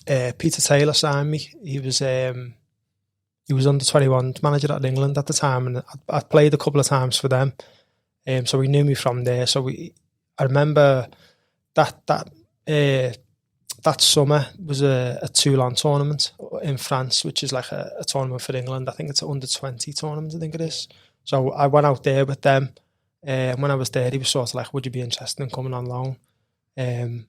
time?
Peter Taylor signed me. He was under 21 manager at England at the time, and I'd played a couple of times for them. So he knew me from there. So I remember that summer was a Toulon tournament in France, which is like a tournament for England. I think it's an under-20 tournament, I think it is. So I went out there with them. When I was there, he was sort of like, would you be interested in coming on loan? And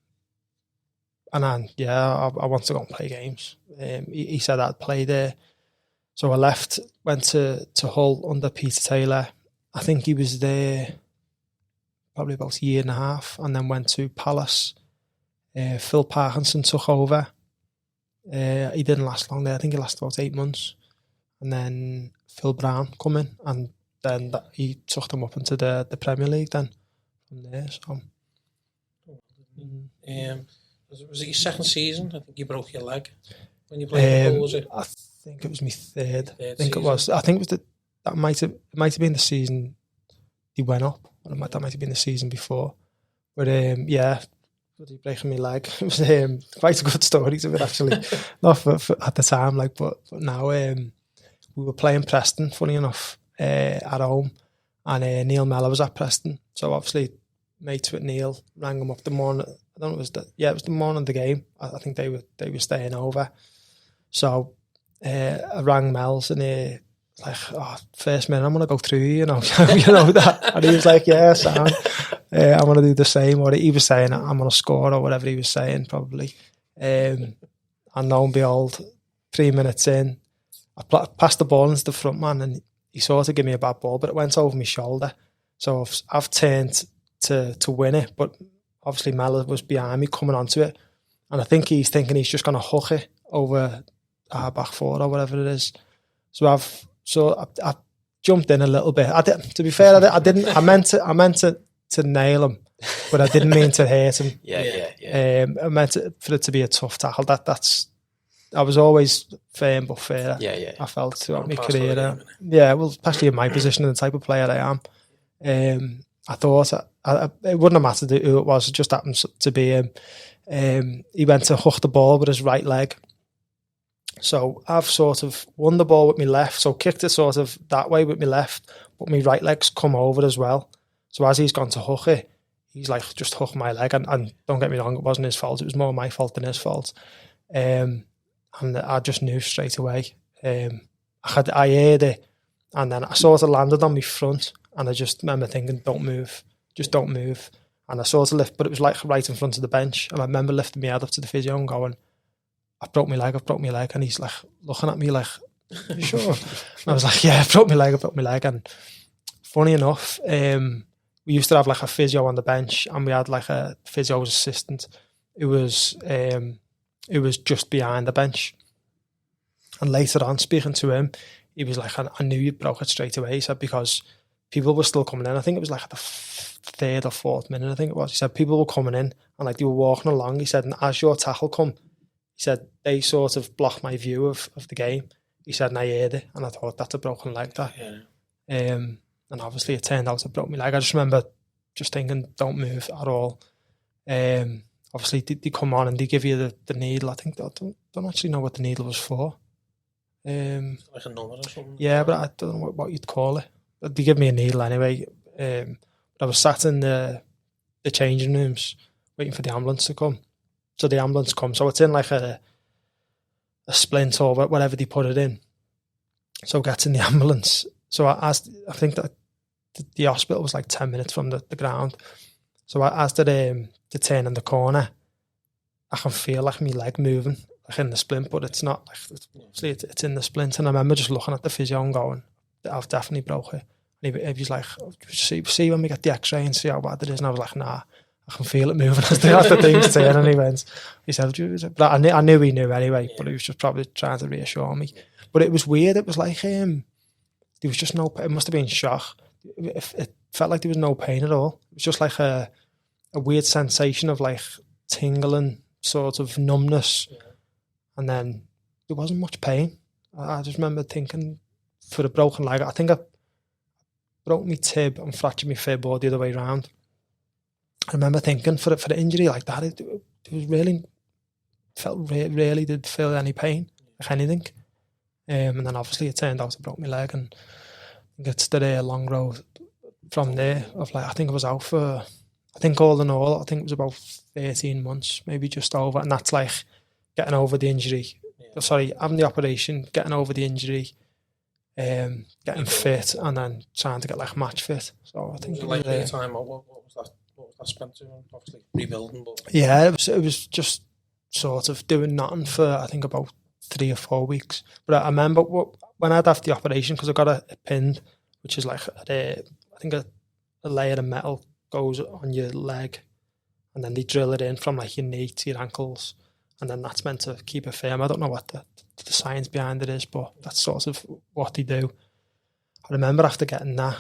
then, I wanted to go and play games. He said I'd play there. So I left, went to Hull under Peter Taylor. I think he was there probably about a year and a half, and then went to Palace. Phil Parkinson took over. He didn't last long there. I think he lasted about 8 months. And then Phil Brown come in, and then he took them up into the Premier League then from there. So.
Was it your second season? I think you broke your leg when you played football, was it?
I think it was my third. I think season. It was. I think it was that might have been the season he went up. Or that might have been the season before. But bloody breaking my leg. It was quite a good story to it actually. Not for at the time, but now we were playing Preston, funny enough, at home, and Neil Mellor was at Preston. So obviously mates with Neil, rang him up the morning. I don't know, it was the morning of the game. I think they were staying over. So I rang Mel's, and first minute, I'm going to go through you know that. And he was like, yeah, Sam, I'm going to do the same. Or he was saying, I'm going to score, or whatever he was saying, probably. And lo and behold, 3 minutes in, I passed the ball into the front man, and he sort of gave me a bad ball, but it went over my shoulder. So I've turned to win it, but obviously Mellor was behind me coming onto it. And I think he's thinking he's just going to hook it over our back four or whatever it is. So I jumped in a little bit. To be fair, I didn't. I meant to to nail him, but I didn't mean to hurt him.
Yeah.
I meant for it to be a tough tackle. I was always firm but fair.
Yeah.
I felt throughout my career. Well, especially in my position and the type of player I am. I thought it wouldn't have mattered who it was. It just happened to be him. He went to hook the ball with his right leg. So I've sort of won the ball with my left, so kicked it sort of that way with my left, but my right leg's come over as well. So as he's gone to hook it, he's like just hooked my leg. And don't get me wrong, it wasn't his fault. It was more my fault than his fault. And I just knew straight away. I heard it, and then I sort of landed on my front, and I just remember thinking, don't move, just don't move. And I sort of lift, but it was like right in front of the bench. And I remember lifting my head up to the physio and going, I've broke my leg. And he's like looking at me like, sure. And I was like, yeah, I've broke my leg. And funny enough, we used to have like a physio on the bench, and we had like a physio's assistant. It was just behind the bench. And later on, speaking to him, he was like, I knew you broke it straight away. He said, because people were still coming in. I think it was like at the third or fourth minute, I think it was. He said, people were coming in and like they were walking along. He said, and as your tackle come, he said, they sort of blocked my view of the game. He said, and I heard it, and I thought, that's a broken leg, that. Yeah. And obviously it turned out to broke my leg. I just remember just thinking, don't move at all. Obviously they come on and they give you the needle. I think I don't actually know what the needle was for.
Like a number or something?
Yeah, but I don't know what you'd call it. But they give me a needle anyway. But I was sat in the changing rooms waiting for the ambulance to come. So the ambulance comes. So it's in like a splint or whatever they put it in. So it gets in the ambulance. So I think that the hospital was like 10 minutes from the ground. So as they turn in the corner, I can feel like my leg moving, like in the splint, but it's not. Like, it's in the splint. And I remember just looking at the physio and going, I've definitely broke it. And he was like, see when we get the x-ray and see how bad it is. And I was like, nah, I can feel it moving as the things turn. And he said, but I knew he knew anyway, but he was just probably trying to reassure me. But it was weird. It was like, there was just no, it must have been shock. It felt like there was no pain at all. It was just like a weird sensation of like tingling, sort of numbness. Yeah. And then there wasn't much pain. I just remember thinking, for a broken leg, I think I broke my tib and fractured my fib or the other way around. I remember thinking, for the injury like that, it was really, really did feel any pain, like anything. And then obviously it turned out I broke my leg, and it's a long road from there of like, I think I was out for, I think all in all, I think it was about 13 months, maybe just over. And that's like getting over the injury. Yeah. Sorry, having the operation, getting over the injury, getting fit, and then trying to get like match fit. So I think
like the time. What was that? What was that spent doing? Obviously rebuilding, but
yeah, it was just sort of doing nothing for I think about 3 or 4 weeks. But I remember when I'd have the operation, because I got a pinned, which is like I think a layer of metal goes on your leg, and then they drill it in from like your knee to your ankles, and then that's meant to keep it firm. I don't know what the science behind it is, but that's sort of what they do. I remember after getting that,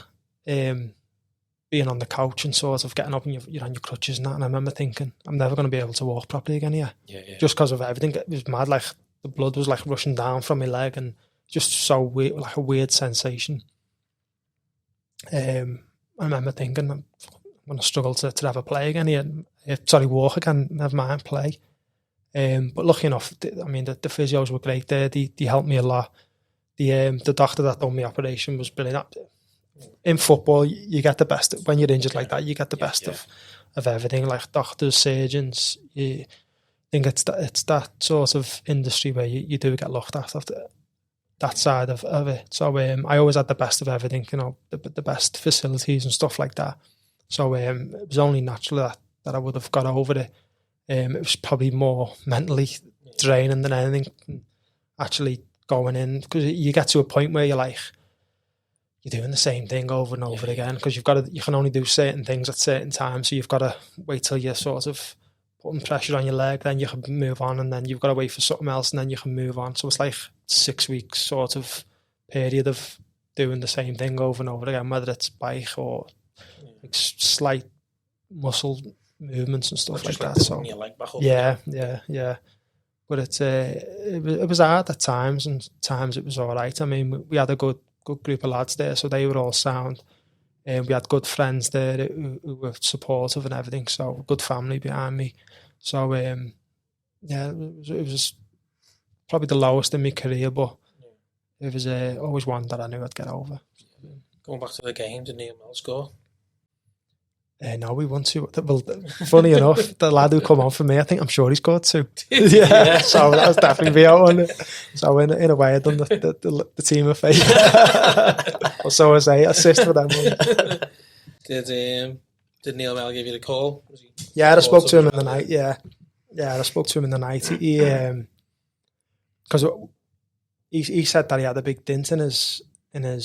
being on the couch and sort of getting up and you're on your crutches and that, and I remember thinking, I'm never going to be able to walk properly again here. Yeah. Just because of everything. It was mad, like the blood was like rushing down from my leg, and just so weird, like a weird sensation. I remember thinking, I'm going to struggle to ever play again here. Walk again, never mind play. But lucky enough, the physios were great there. They helped me a lot. The doctor that done my operation was brilliant. In football, you get the best when you're injured like that. You get the best of everything, like doctors, surgeons. I think it's that sort of industry where you do get looked after that side of it. So I always had the best of everything, the best facilities and stuff like that. So it was only natural that I would have got over it. It was probably more mentally draining than anything, actually going in, because you get to a point where you're doing the same thing over and over again, because you can only do certain things at certain times, so you've got to wait till you're sort of putting pressure on your leg, then you can move on, and then you've got to wait for something else, and then you can move on. So it's like 6 weeks sort of period of doing the same thing over and over again, whether it's bike or like slight muscle movements and stuff like that. So
your leg back up.
Yeah. But it was hard at times, and times it was all right. I mean, we had a good group of lads there, so they were all sound. And we had good friends there who were supportive and everything. So good family behind me. So it was probably the lowest in my career, but it was always one that I knew I'd get over.
Going back to the game, did Neil Mel score?
No, we won 2. Well, funny enough, the lad who come on for me, I'm sure he scored 2.
Yeah.
So that was definitely me out on it. So in a way, I done the team a favour. Or so I say, assist for them.
Did Neil Mel give you the call?
Yeah, I spoke to him in the night. Yeah, I spoke to him in the night. He because he said that he had a big dent in his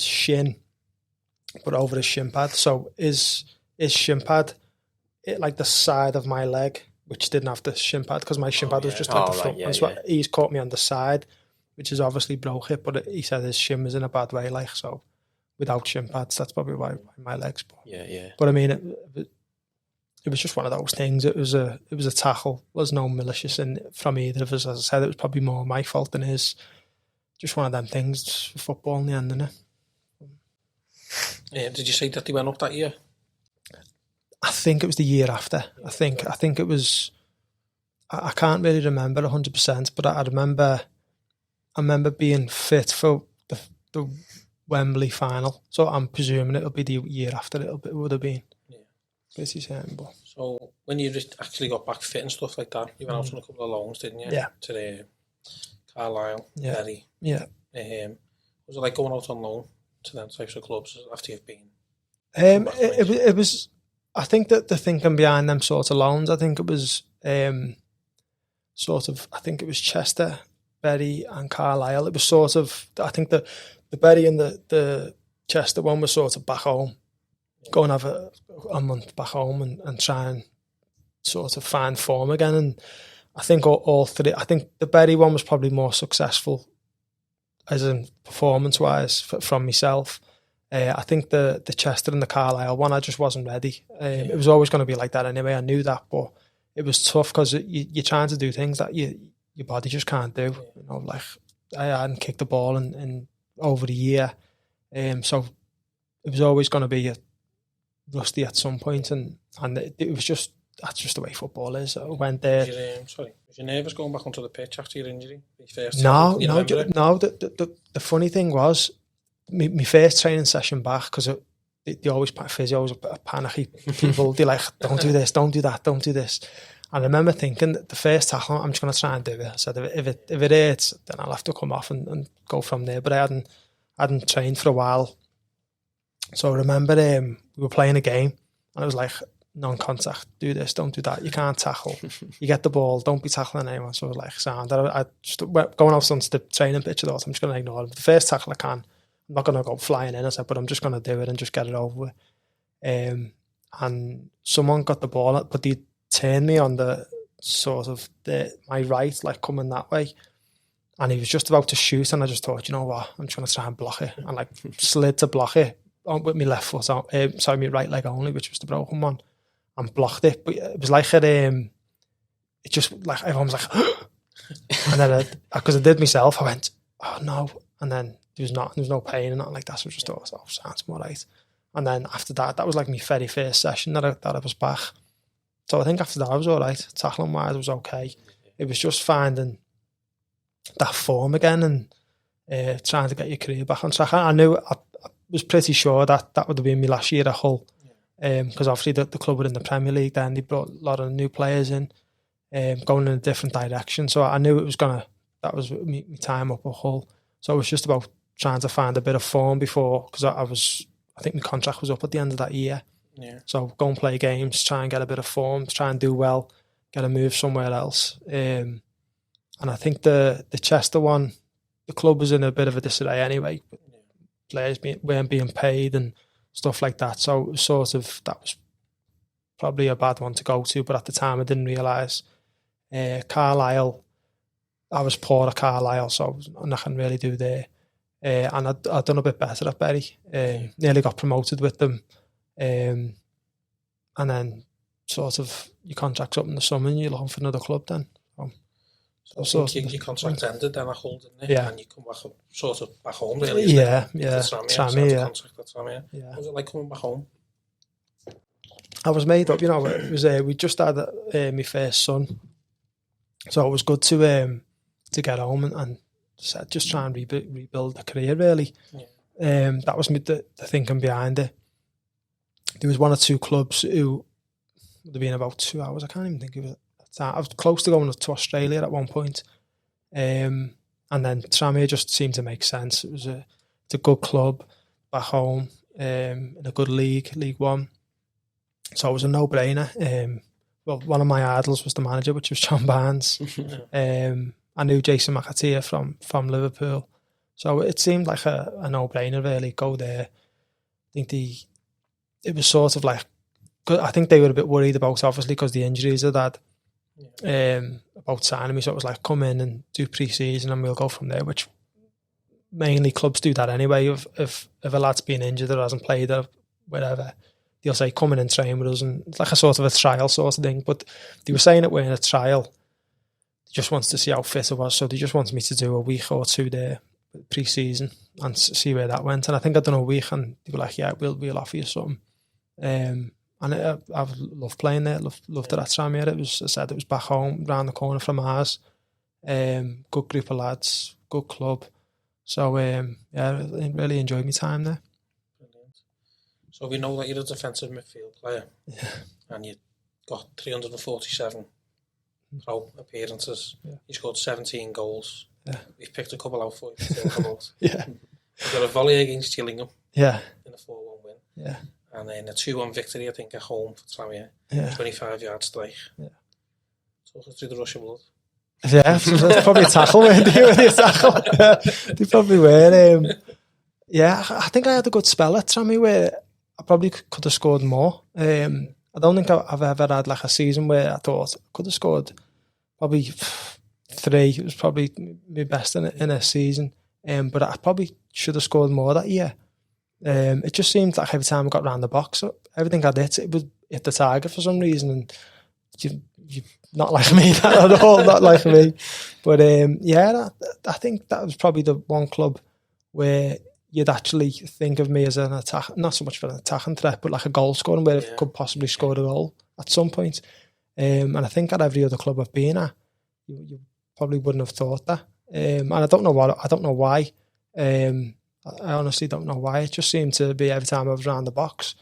shin, but over his shin pad. So his shin pad, like the side of my leg, which didn't have the shin pad, because my shin pad was just like the front. He's caught me on the side, which is obviously broke it, but he said his shin was in a bad way, like, so without shin pads, that's probably why my legs. But I mean, it was just one of those things. It was a tackle. There's no malicious in from either of us. As I said, it was probably more my fault than his. Just one of them things for football in the end, isn't it?
Did you say that they went up that year?
I think it was the year after. I think it was. I can't really remember 100%, but I remember being fit for the Wembley final. So I'm presuming it'll be the year after. It would have been. Yeah. Pretty certain, but.
So when you just actually got back fit and stuff like that, you went out on a couple of loans, didn't you?
Yeah.
To the Carlisle, Derry.
Yeah.
Was it like going out on loan to them types of clubs after you've been?
It was. I think that the thinking behind them sort of loans, I think it was I think it was Chester, Bury and Carlisle. It was sort of, I think the Bury and the Chester one was sort of back home, go and have a month back home and try and sort of find form again. And I think all 3, I think the Bury one was probably more successful as in performance-wise from myself. I think the Chester and the Carlisle one, I just wasn't ready. It was always going to be like that anyway. I knew that, but it was tough because you're trying to do things that your body just can't do. You know, like I hadn't kicked the ball in over a year, so it was always going to be rusty at some point, and it was just, that's just the way football is. I went there.
Was you nervous going back onto the pitch after your injury?
No. The funny thing was, my first training session back, because they always, physios are panicky people. They're like, don't do this, don't do that, don't do this. And I remember thinking that the first tackle, I'm just going to try and do it. I said, if it hurts, then I'll have to come off and go from there. But I hadn't trained for a while. So I remember we were playing a game, and it was like, non-contact, do this, don't do that, you can't tackle, you get the ball, don't be tackling anyone. So I was like, sound. I just going off onto the training pitch, I thought, I'm just going to ignore him. The first tackle I can, I'm not going to go flying in, I said, but I'm just going to do it and just get it over with. And someone got the ball, but they turned me on the sort of my right, like coming that way, and he was just about to shoot, and I just thought, you know what, I'm just going to try and block it, and like slid to block it with my left foot, my right leg only, which was the broken one, and blocked it. But it was like it just like everyone was like, and then because I did myself, I went, oh no, and then there was no pain and nothing like that. So I just thought, oh, sounds more right. And then after that was like my very first session that I was back. So I think after that I was all right. Tackling wise, was okay. It was just finding that form again and trying to get your career back on track. I knew I was pretty sure that would have been my last year at Hull. Because obviously the club were in the Premier League then, they brought a lot of new players in, going in a different direction. So I knew that was my time up at Hull. So it was just about trying to find a bit of form before, because I think my contract was up at the end of that year. Yeah. So go and play games, try and get a bit of form, try and do well, get a move somewhere else. And I think the Chester one, the club was in a bit of a disarray anyway. Players weren't being paid and stuff like that. So it was sort of, that was probably a bad one to go to, but at the time I didn't realise. Carlisle, I was poor at Carlisle, so nothing really do there. And I'd done a bit better at Bury. Nearly got promoted with them. And then sort of your contract's up in the summer and you're looking for another club then.
So your contract ended then at Hull, didn't it?
Yeah.
And you come back sort of back home really.
Yeah.
Tranmere, yeah. What was it like coming back home?
I was made up, it was we just had my first son. So it was good to get home and just try and rebuild the career really. Yeah. That was the thinking behind it. There was one or two clubs who would have been about 2 hours. I can't even think of it. I was close to going to Australia at one point. And then Tranmere just seemed to make sense. It's a good club back home, in a good league, League One. So it was a no-brainer. Well, one of my idols was the manager, which was John Barnes. I knew Jason McAteer from Liverpool. So it seemed like a no-brainer, really. Go there. I think it was sort of like, I think they were a bit worried about, obviously, because the injuries had had. About signing me, so it was like come in and do pre-season and we'll go from there, which mainly clubs do that anyway. If a lad's been injured or hasn't played or whatever, they'll say come in and train with us, and it's like a sort of a trial sort of thing. But they were saying it we're in a trial, they just wants to see how fit I was, so they just wanted me to do a week or two there pre-season and see where that went. And I think I'd done a week and they were like, yeah, we'll offer you something. And I've loved playing there, loved it at Tranmere. It was back home, round the corner from ours. Good group of lads, good club. So, I really enjoyed my time there.
Brilliant. So we know that you're a defensive midfield player. Yeah. And you got 347 pro appearances. Yeah. You scored 17 goals. Yeah. We've picked a couple out for you to talk about. Yeah. You got a volley against Gillingham.
Yeah.
In a 4-1 win.
Yeah.
And then a 2-1 victory, I think, at home for Tranmere. Yeah. 25-yard strike. Yeah. Talk us through the rush of blood.
Yeah, so that's probably a tackle, weren't they? They probably were. I think I had a good spell at Tranmere where I probably could have scored more. I don't think I've ever had like a season where I thought I could have scored probably 3. It was probably my best in a season. But I probably should have scored more that year. It just seemed like every time I got round the box, everything I did, it would hit the target for some reason. And you not like me at all, not like me. But I think that was probably the one club where you'd actually think of me as an attack, not so much for an attacking threat, but like a goal scoring where I could possibly score a goal at some point. And I think at every other club I've been at, you probably wouldn't have thought that. And I don't know why. I honestly don't know why. It just seemed to be every time I was around the box,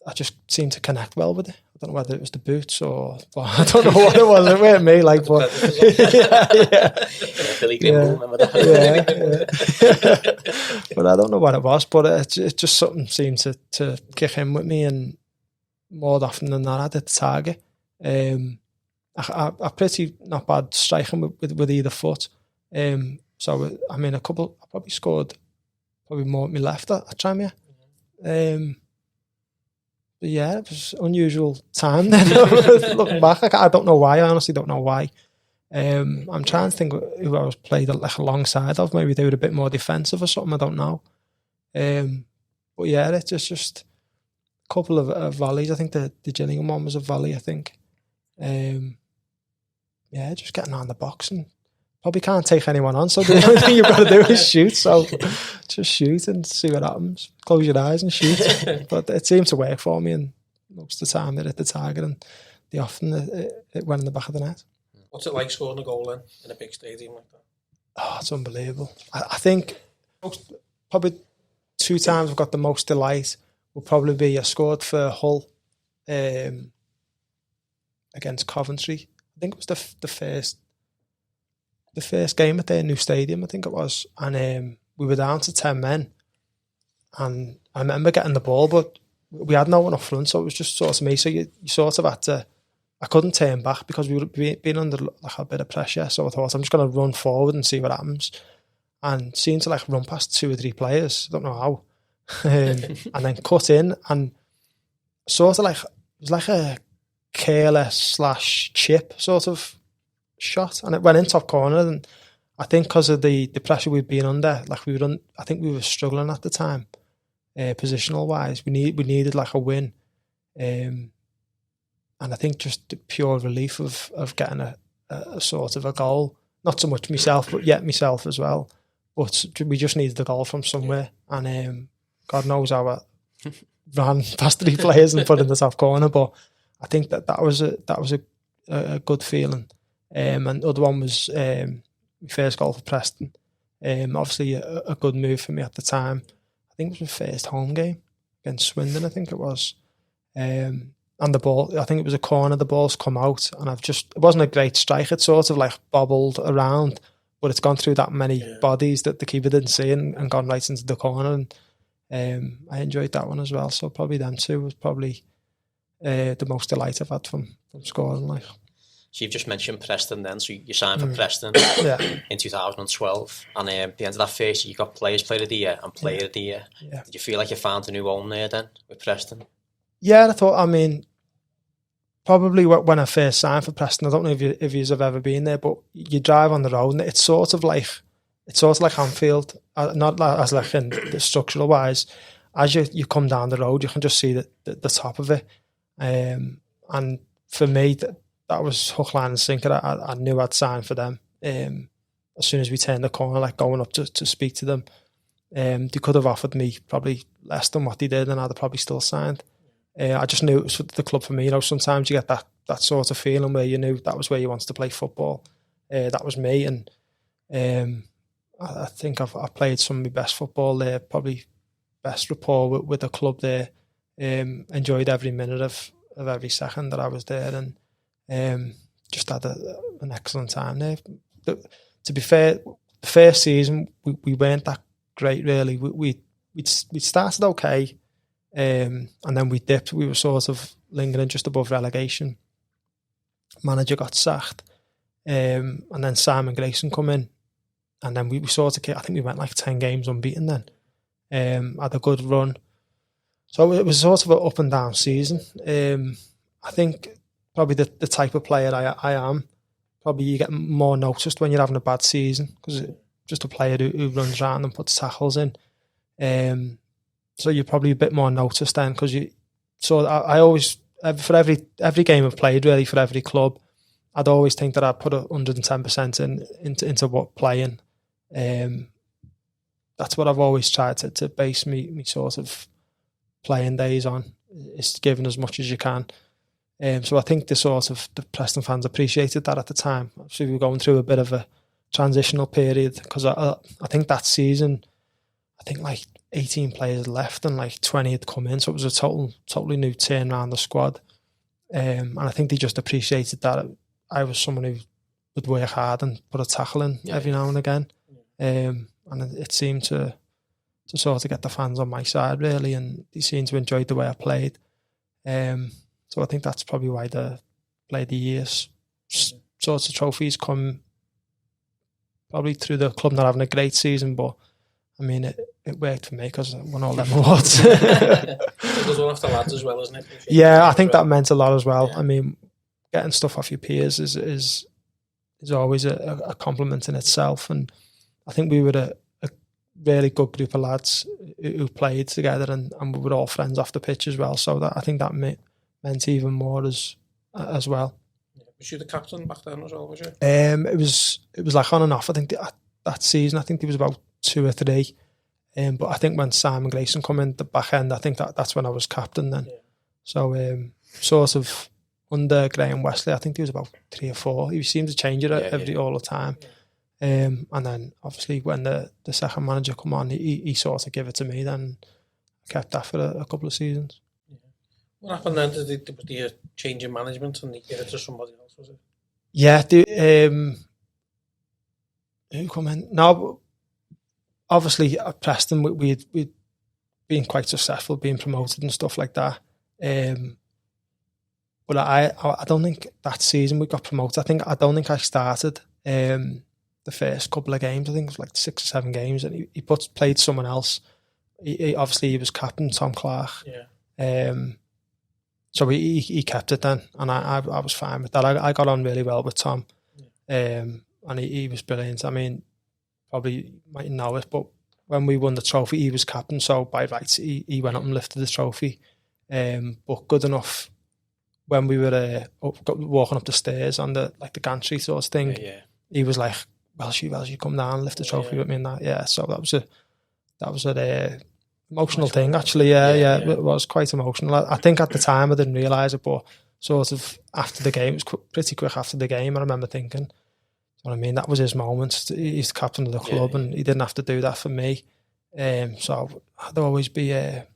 I just seemed to connect well with it. I don't know whether it was the boots or I don't know what it was. It weren't me, like, but
Billy Grimble, remember that?
But I don't know what it was. But it just something seemed to kick in with me, and more often than not, I did the target. I pretty not bad striking with either foot. So I mean, I probably scored probably more at my left at Tranmere. But yeah, it was an unusual time then. Looking back, I don't know why. I honestly don't know why. I'm trying to think who I was played like alongside of. Maybe they were a bit more defensive or something. I don't know. But yeah, it's just a couple of volleys. I think the Gillingham one was a volley, I think. Just getting on the box and probably can't take anyone on, so the only thing you've got to do is shoot. So just shoot and see what happens. Close your eyes and shoot. But it seemed to work for me, and most of the time it hit the target, and it went in the back of the net.
What's it like scoring a goal then in a big stadium like that?
Oh, it's unbelievable. I think probably 2 times I've got the most delight will probably be I scored for Hull against Coventry. I think it was the first game at their new stadium, I think it was, and we were down to 10 men, and I remember getting the ball, but we had no one up front, so it was just sort of me. So you sort of had to. I couldn't turn back because we were being under like a bit of pressure. So I thought I'm just going to run forward and see what happens, and seemed to like run past 2 or 3 players. I don't know how, and then cut in and sort of like it was like a careless/chip sort of shot, and it went in top corner. And I think because of the pressure we'd been under, like I think we were struggling at the time, positional wise. We needed like a win, and I think just the pure relief of getting a sort of a goal, not so much myself, but yet myself as well. But we just needed the goal from somewhere, and God knows how I ran past 3 players and put in the top corner. But I think that was a good feeling. And the other one was my first goal for Preston. Obviously a good move for me at the time. I think it was my first home game against Swindon, I think it was. And the ball, I think it was a corner, the ball's come out, and it wasn't a great strike, it sort of like bobbled around, but it's gone through that many bodies that the keeper didn't see and gone right into the corner, and I enjoyed that one as well. So probably them two was probably the most delight I've had from scoring. Like.
So you've just mentioned Preston then, so you signed for Preston in 2012, and at the end of that phase you got Players Player of the Year and Player of the Year. Yeah. Did you feel like you found a new home there then with Preston?
Yeah, I thought, probably when I first signed for Preston, I don't know if you have ever been there, but you drive on the road and it's sort of like Anfield, not as like in the structural wise. As you come down the road, you can just see the top of it, and for me that was hook, line and sinker. I knew I'd sign for them as soon as we turned the corner, like going up to speak to them. They could have offered me probably less than what they did, and I'd have probably still signed. I just knew it was the club for me. Sometimes you get that sort of feeling where you knew that was where you wanted to play football. That was me, and I think I've played some of my best football there. Probably best rapport with the club there. Enjoyed every minute of every second that I was there, and just had an excellent time there. To be fair, the first season we weren't that great really. We started okay. And then we dipped. We were sort of lingering just above relegation. Manager got sacked, and then Simon Grayson come in, and then we sort of, I think we went like 10 games unbeaten then. Had a good run, so it was sort of an up and down season. I think probably the type of player I am, probably you get more noticed when you're having a bad season, because just a player who runs around and puts tackles in. So you're probably a bit more noticed then, because I always, for every game I've played really, for every club, I'd always think that I'd put 110% into what playing. That's what I've always tried to base me sort of playing days on, is giving as much as you can. So I think the Preston fans appreciated that at the time. So we were going through a bit of a transitional period, because I think that season, I think like 18 players left and like 20 had come in, so it was a totally new turn around the squad. And I think they just appreciated that I was someone who would work hard and put a tackle in every now and again. And it seemed to sort of get the fans on my side really, and they seemed to enjoy the way I played. So I think that's probably why the Player of the Year's sorts of trophies come probably through the club not having a great season, but it worked for me because I won all them awards.
There's one off the lads as well, isn't it?
Yeah, I think that meant a lot as well. Yeah. Getting stuff off your peers is always a compliment in itself, and I think we were a really good group of lads who played together, and we were all friends off the pitch as well. So I think that meant even more as well.
Yeah. Was you the captain back then as well? Was you?
It was like on and off. I think that season, I think there was about 2 or 3. But I think when Simon Grayson come in the back end, I think that's when I was captain then. Yeah. So sort of under Graham Wesley, I think there was about 3 or 4. He seemed to change it all the time. Yeah. And then obviously when the second manager come on, he sort of gave it to me then. I kept that for a couple of seasons.
Yeah. What happened then? Did the change in management and they gave it to somebody else, was it?
Yeah, who come in? No, obviously at Preston we'd been quite successful, being promoted and stuff like that. But I don't think that season we got promoted. I don't think I started the first couple of games. I think it was like 6 or 7 games, and he played someone else. He was captain, Tom Clark. Yeah. So he kept it then, and I was fine with that. I got on really well with Tom, and he was brilliant. Probably might know it, but when we won the trophy, he was captain, so by rights he went up and lifted the trophy. But good enough when we were walking up the stairs on the gantry sort of thing, he was like, Welsh, come down, lift the trophy with me and that. Yeah, so that was an emotional thing, actually. It was quite emotional. I think at the time I didn't realise it, but sort of after the game, it was pretty quick after the game, I remember thinking, you know what I mean, that was his moment. He's the captain of the club and he didn't have to do that for me. So there'll always be it's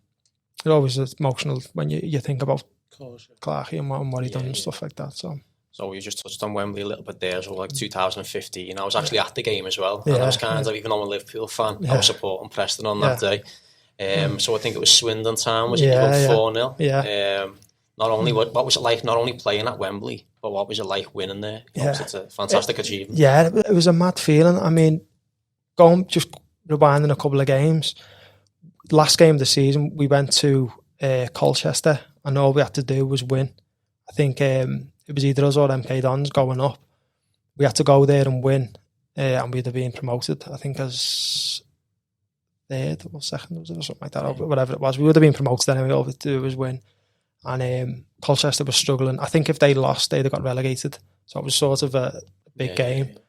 always emotional when you think about Clarkey and what he done and stuff like that.
So you just touched on Wembley a little bit there, so like 2015, I was actually at the game as well, and I was kind of, even though I'm a Liverpool fan, I was supporting Preston on that day. So I think it was Swindon time, was it? You won 4-0. Not only what was it like, not only playing at Wembley, but what was it like winning there? It's a fantastic achievement.
Yeah, it was a mad feeling. I mean, just rewinding a couple of games. Last game of the season, we went to Colchester, and all we had to do was win. I think it was either us or MK Dons going up. We had to go there and win, and we'd have been promoted, I think, as third or second, or something like that, or whatever it was. We would have been promoted anyway, all we had to do was win. And Colchester was struggling. I think if they lost, they'd have got relegated. So it was sort of a big game.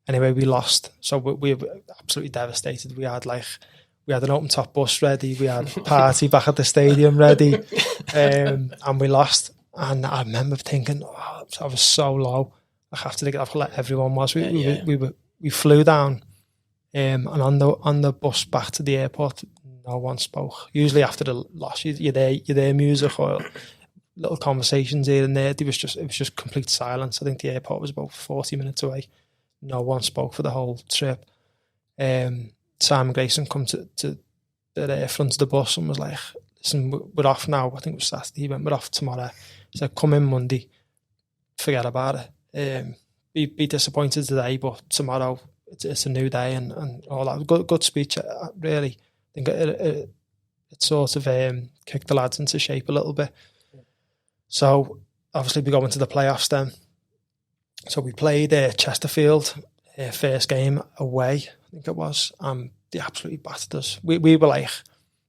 Anyway, we lost. So we were absolutely devastated. We had an open top bus ready. We had a party back at the stadium ready. And we lost. And I remember thinking, I was so low. I have to let everyone was. We flew down, and on the bus back to the airport, no one spoke. Usually after the loss, you hear music or little conversations here and there. It was just complete silence. I think the airport was about 40 minutes away. No one spoke for the whole trip. Simon Grayson come to the front of the bus and was like, "Listen, we're off now." I think it was Saturday. He went, "We're off tomorrow." He said, "Come in Monday. Forget about it. Be disappointed today, but tomorrow it's a new day," and all that. Good speech, really. I think it sort of kicked the lads into shape a little bit. So obviously we go into the playoffs then. So we played Chesterfield, first game away, I think it was. They absolutely battered us. We were like,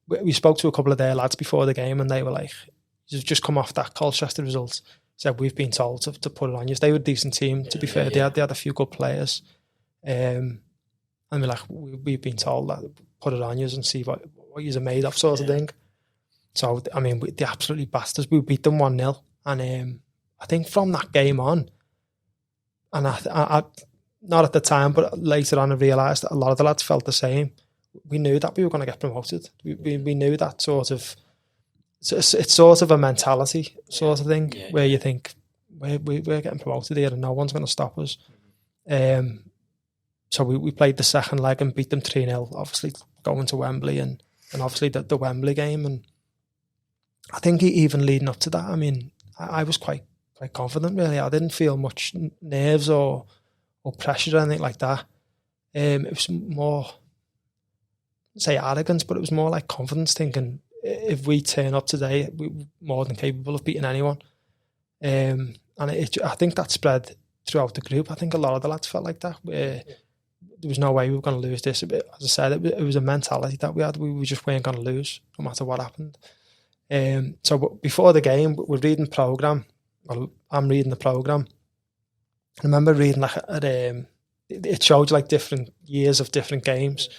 we spoke to a couple of their lads before the game, and they were like, "You've just come off that Colchester result." Said, "We've been told to put it on you." They were a decent team, to be fair. They had a few good players. And we're like, "We've been told that, put it on you and see what you're made of," sort of thing. So, I mean, they absolutely battered us. We beat them 1-0. And I think from that game on, and I not at the time, but later on I realised that a lot of the lads felt the same. We knew that we were going to get promoted. We knew that sort of... It's sort of a mentality sort of thing where you think, we're getting promoted here and no one's going to stop us. So we played the second leg and beat them 3-0, obviously going to Wembley and obviously the Wembley game. And I think even leading up to that, I mean, I was quite confident, really. I didn't feel much nerves or pressure or anything like that. It was more, say arrogance, but it was more like confidence, thinking if we turn up today, we're more than capable of beating anyone. And I think that spread throughout the group. I think a lot of the lads felt like that. There was no way we were going to lose this. As I said, it was a mentality that we had. We just weren't going to lose, no matter what happened. So before the game, we're reading the programme. Well, I'm reading the programme. I remember reading it showed like different years of different games,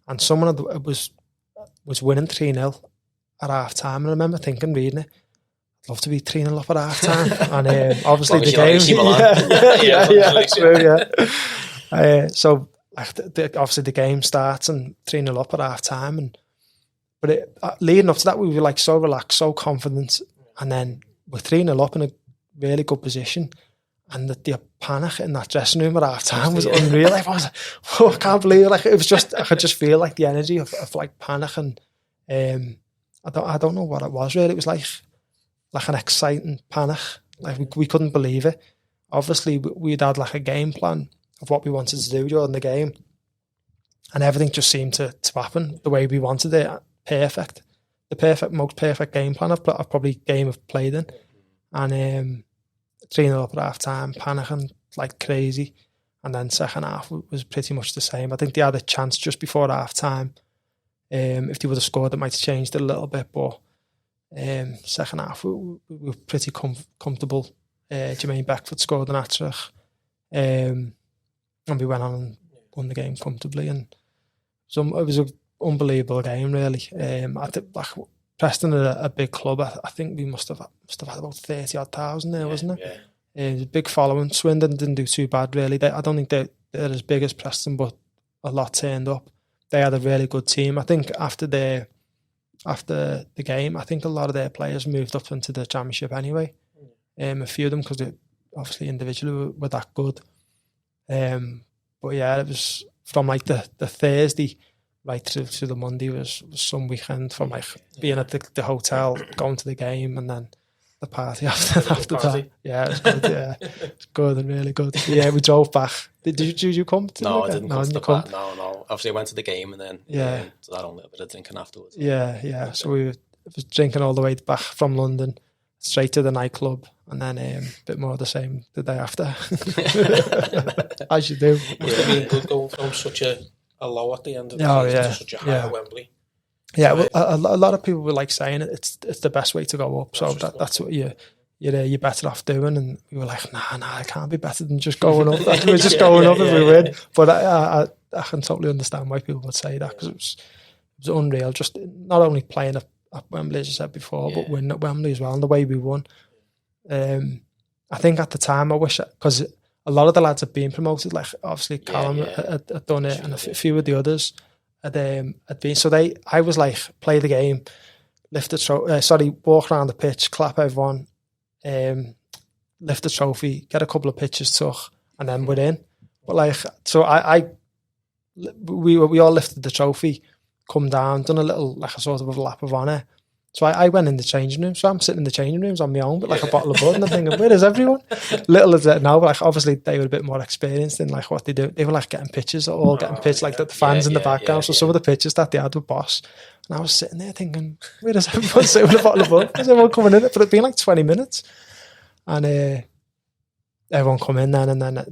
and someone was winning 3-0 at half time. And I remember thinking, reading it, I'd love to be 3-0 up at half time. And obviously the game, so obviously the game starts and 3-0 up at half time, but leading up to that, we were like so relaxed, so confident, and then we're 3-0 up in a really good position, and the panic in that dressing room at half time was unreal. I was like, I can't believe it. Like, it was just, I could just feel like the energy of like panic, and I don't know what it was really. It was like an exciting panic. Like we couldn't believe it. Obviously we'd had like a game plan of what we wanted to do during the game, and everything just seemed to happen the way we wanted it. Perfect. Most perfect game plan I've probably played in. And 3-0 up at half time, panicking like crazy. And then second half was pretty much the same. I think they had a chance just before half time. If they would have scored, it might have changed it a little bit. But Second half, we were pretty comfortable. Jermaine Beckford scored an hat-trick, and we went on and won the game comfortably. And so it was an unbelievable game, really. I think Preston are a big club. I think we must have had about 30,000 there, wasn't it? Yeah. It was a big following. Swindon didn't do too bad, really. I don't think they're as big as Preston, but a lot turned up. They had a really good team. I think after the game, I think a lot of their players moved up into the Championship anyway. A few of them, because they obviously individually were that good. But yeah, it was from like the Thursday right through to the Monday was some weekend, from like being at the hotel, going to the game, and then the party after that. Yeah, it was good. Yeah, it's good and really good. Yeah, we drove back. Did you come to?
No, I didn't. No. Obviously, I went to the game and then so I had a little bit of drinking afterwards.
Yeah. So we was drinking all the way back from London, straight to the nightclub, and then a bit more of the same the day after. As you do.
Must have been good going from such a low at the end of the season to such a high at Wembley.
Yeah, well, a lot of people were like saying it's the best way to go up. So that's what you're better off doing. And we were like, nah, it can't be better than just going up. We're just going up if we win. But I can totally understand why people would say that, because it was unreal. Just not only playing at Wembley, as I said before, but winning at Wembley as well, and the way we won. I think at the time, I wish, because a lot of the lads had been promoted, like obviously Callum had done it, and a few of the others had been. So I was like, play the game, walk around the pitch, clap everyone, lift the trophy, get a couple of pictures took, and then we're in. But like, so we all lifted the trophy, come down, done a little, like a sort of a lap of honour. So I went in the changing room. So I'm sitting in the changing rooms on my own with like a bottle of bud, and I'm thinking, where is everyone? Little as that now, but like obviously they were a bit more experienced in like what they do. They were like getting pictures, like the fans in the background. So some of the pictures that they had were boss. And I was sitting there thinking, where does everyone sit with a bottle of bud? Is everyone coming in? But it'd been like 20 minutes. And everyone come in then, and then it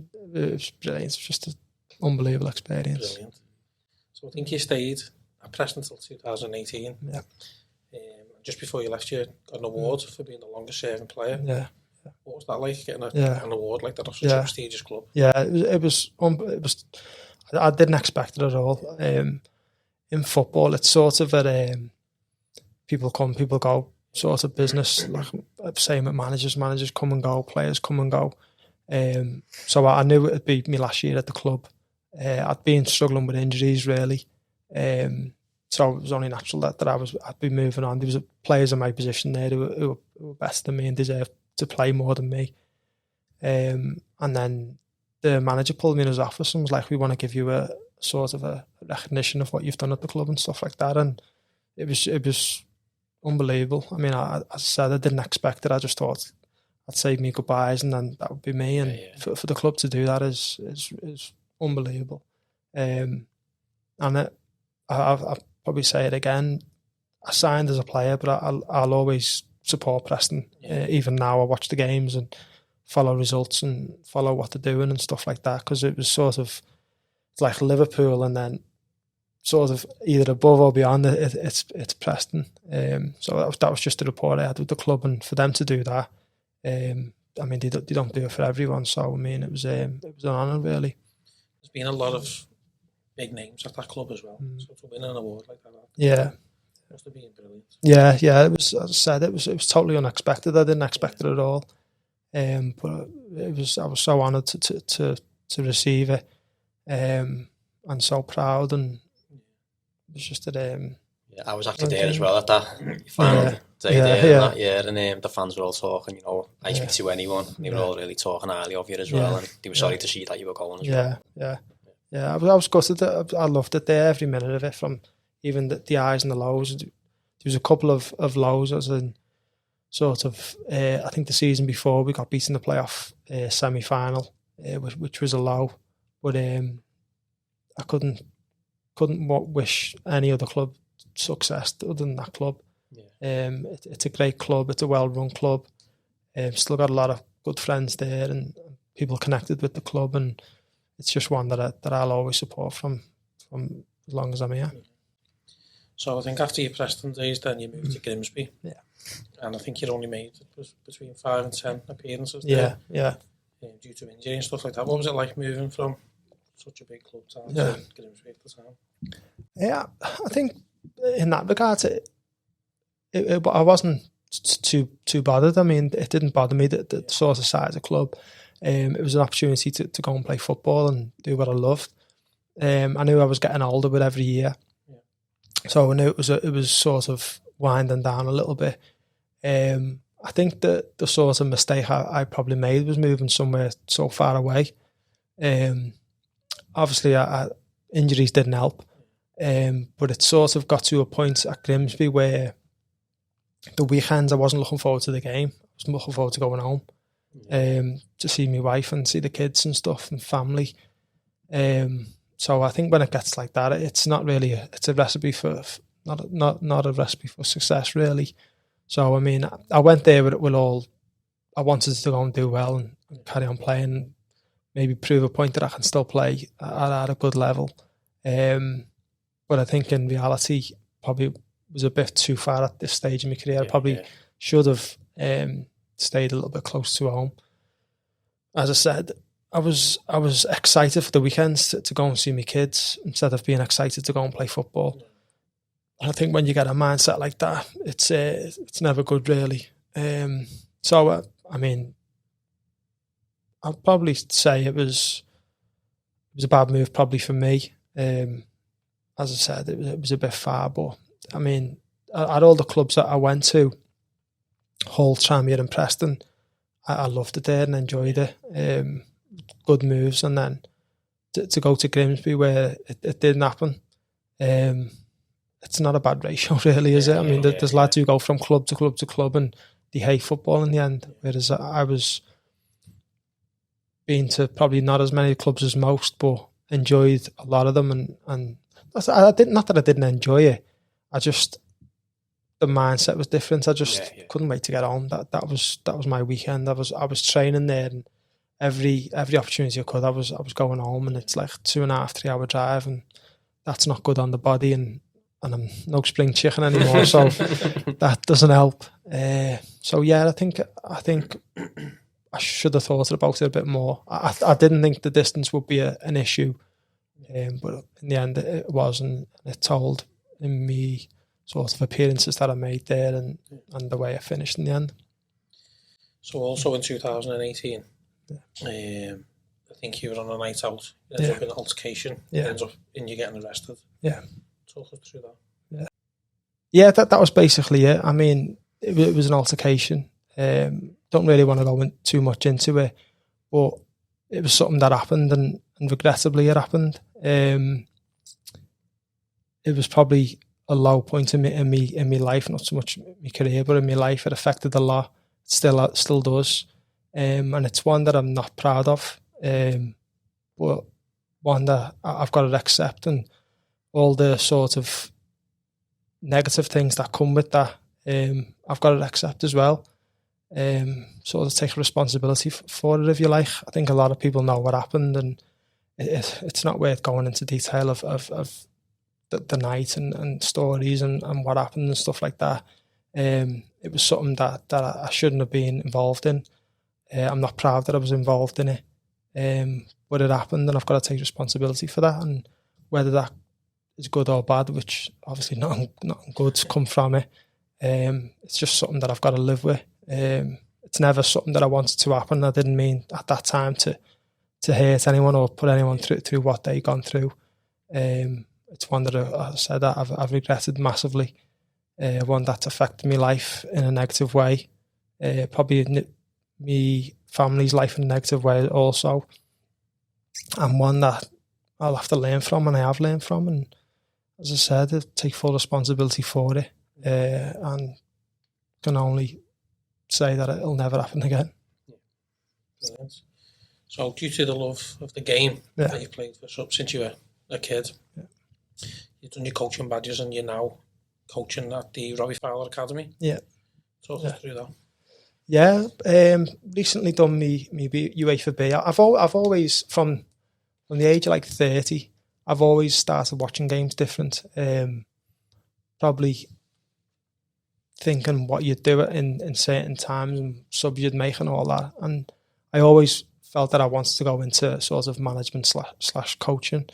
was brilliant. It was just an unbelievable experience.
Brilliant. So I think you stayed at Preston until 2018.
Yeah.
Just before you left, you got an award for being the longest serving player.
Yeah.
What was that like, getting an award like that off such a prestigious club?
Yeah, it was. I didn't expect it at all. In football, it's sort of people come, people go sort of business. Like same at managers come and go, players come and go. So I knew it'd be my last year at the club. I'd been struggling with injuries really. So it was only natural that I'd be moving on. There was players in my position there who were better than me and deserved to play more than me. And then the manager pulled me in his office and was like, we want to give you a sort of a recognition of what you've done at the club and stuff like that. And it was unbelievable. I mean, as I said, I didn't expect it. I just thought I'd say me goodbyes and then that would be me. And for the club to do that is unbelievable. And I'll probably say it again. I signed as a player, but I'll always support Preston. Even now, I watch the games and follow results and follow what they're doing and stuff like that, because it was sort of like Liverpool, and then sort of either above or beyond it's Preston. So that was just the rapport I had with the club, and for them to do that, I mean, they don't do it for everyone. So I mean, it was an honour really.
There's been a lot of big names at that club as well. So to win an award like that, must have been brilliant. Yeah.
It was, as I said, it was totally unexpected. I didn't expect it at all. But I was so honoured to receive it, and so proud, and it was just
I was actually there as well at that final day there that year, and the fans were all talking. You know, I speak to anyone, they were all really talking highly of you as well, and they were sorry to see that you were going as well. Yeah, I was gutted. I loved it there, every minute of it, from even the highs and the lows. There was a couple of lows, as in sort of, I think the season before we got beaten in the playoff semi-final, which was a low. But I couldn't wish any other club success other than that club. It's a great club. It's a well-run club. Still got a lot of good friends there and people connected with the club, and it's just one that I'll always support from as long as I'm here.
So I think after your Preston days, then you moved to Grimsby.
Yeah.
and I think you only made between 5 and 10 appearances.
Yeah.
Due to injury and stuff like that. What was it like moving from such a big club to Grimsby at the time?
Yeah, I think in that regard, I wasn't too bothered. I mean, it didn't bother me the sort of size of club. It was an opportunity to go and play football and do what I loved. I knew I was getting older with every year, so I knew it was sort of winding down a little bit. I think that the sort of mistake I probably made was moving somewhere so far away. Obviously, injuries didn't help, but it sort of got to a point at Grimsby where the weekends I wasn't looking forward to the game. I was looking forward to going home to see my wife and see the kids and stuff and family. So I think when it gets like that, it's not really it's a recipe for not a recipe for success really. So I mean, I went there with all I wanted to go and do well and carry on playing, and maybe prove a point that I can still play at a good level. But I think in reality, probably was a bit too far at this stage in my career. I probably should have stayed a little bit close to home. As I said, I was excited for the weekends to go and see my kids instead of being excited to go and play football. I think when you get a mindset like that, it's never good really. So I mean, I'd probably say it was a bad move probably for me. As I said, it was a bit far, but I mean, at all the clubs that I went to, Hull, Tranmere and Preston, I loved it there and enjoyed it. Good moves, and then to go to Grimsby where it didn't happen. It's not a bad ratio really, is it? I mean, there's lads who go from club to club to club and they hate football in the end, whereas I was been to probably not as many clubs as most, but enjoyed a lot of them, and I didn't, not that I didn't enjoy it, I just, the mindset was different. I just couldn't wait to get home. That was my weekend. I was training there, and every opportunity I could, I was going home, and it's like 2.5, 3 hour drive, and that's not good on the body, and I'm no spring chicken anymore, so that doesn't help. So yeah, I think I should have thought about it a bit more. I didn't think the distance would be an issue, but in the end it was, and it told in me sort of appearances that I made there and the way I finished in the end.
So also in 2018, I think you were on a night out, you ended up in an altercation, ends up in you getting arrested.
Yeah.
Talk us through that.
Yeah, that was basically it. I mean, it was an altercation. Don't really want to go too much into it, but it was something that happened, and regrettably it happened. It was probably a low point in my life, not so much my career, but in my life. It affected a lot. It still does, and it's one that I'm not proud of, but one that I've got to accept, and all the sort of negative things that come with that, I've got to accept as well. Sort of take responsibility for it, if you like. I think a lot of people know what happened, and it's not worth going into detail of the night and stories and what happened and stuff like that. It was something that I shouldn't have been involved in. I'm not proud that I was involved in it, but it happened, and I've got to take responsibility for that. And whether that is good or bad, which obviously nothing good's come from it, it's just something that I've got to live with. It's never something that I wanted to happen. I didn't mean at that time to hurt anyone or put anyone through what they've gone through. It's one that I said that I've regretted massively. One that's affected my life in a negative way. Probably me family's life in a negative way also. And one that I'll have to learn from, and I have learned from. And as I said, I take full responsibility for it, and can only say that it'll never happen again.
Brilliant. So due to the love of the game that you played for since you were a kid, you've done your coaching badges, and you're now coaching at the Robbie Fowler Academy.
Yeah.
Talk us through that.
Yeah, recently done me UEFA B. I've always, from the age of like 30, I've always started watching games different. Probably thinking what you'd do in certain times and subs you'd make and all that. And I always felt that I wanted to go into sort of management slash coaching.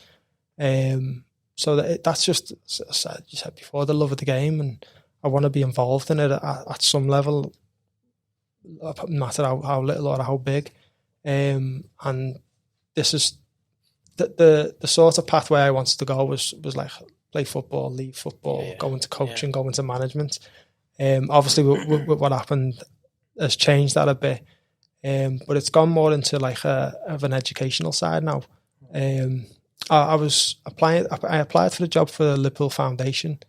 So that's just, as you said before, the love of the game, and I want to be involved in it at some level, no matter how little or how big. And this is the sort of pathway I wanted to go was like play football, leave football, go into coaching, go into management. Obviously, with what happened has changed that a bit, but it's gone more into like of an educational side now. I applied for the job for the Liverpool Foundation,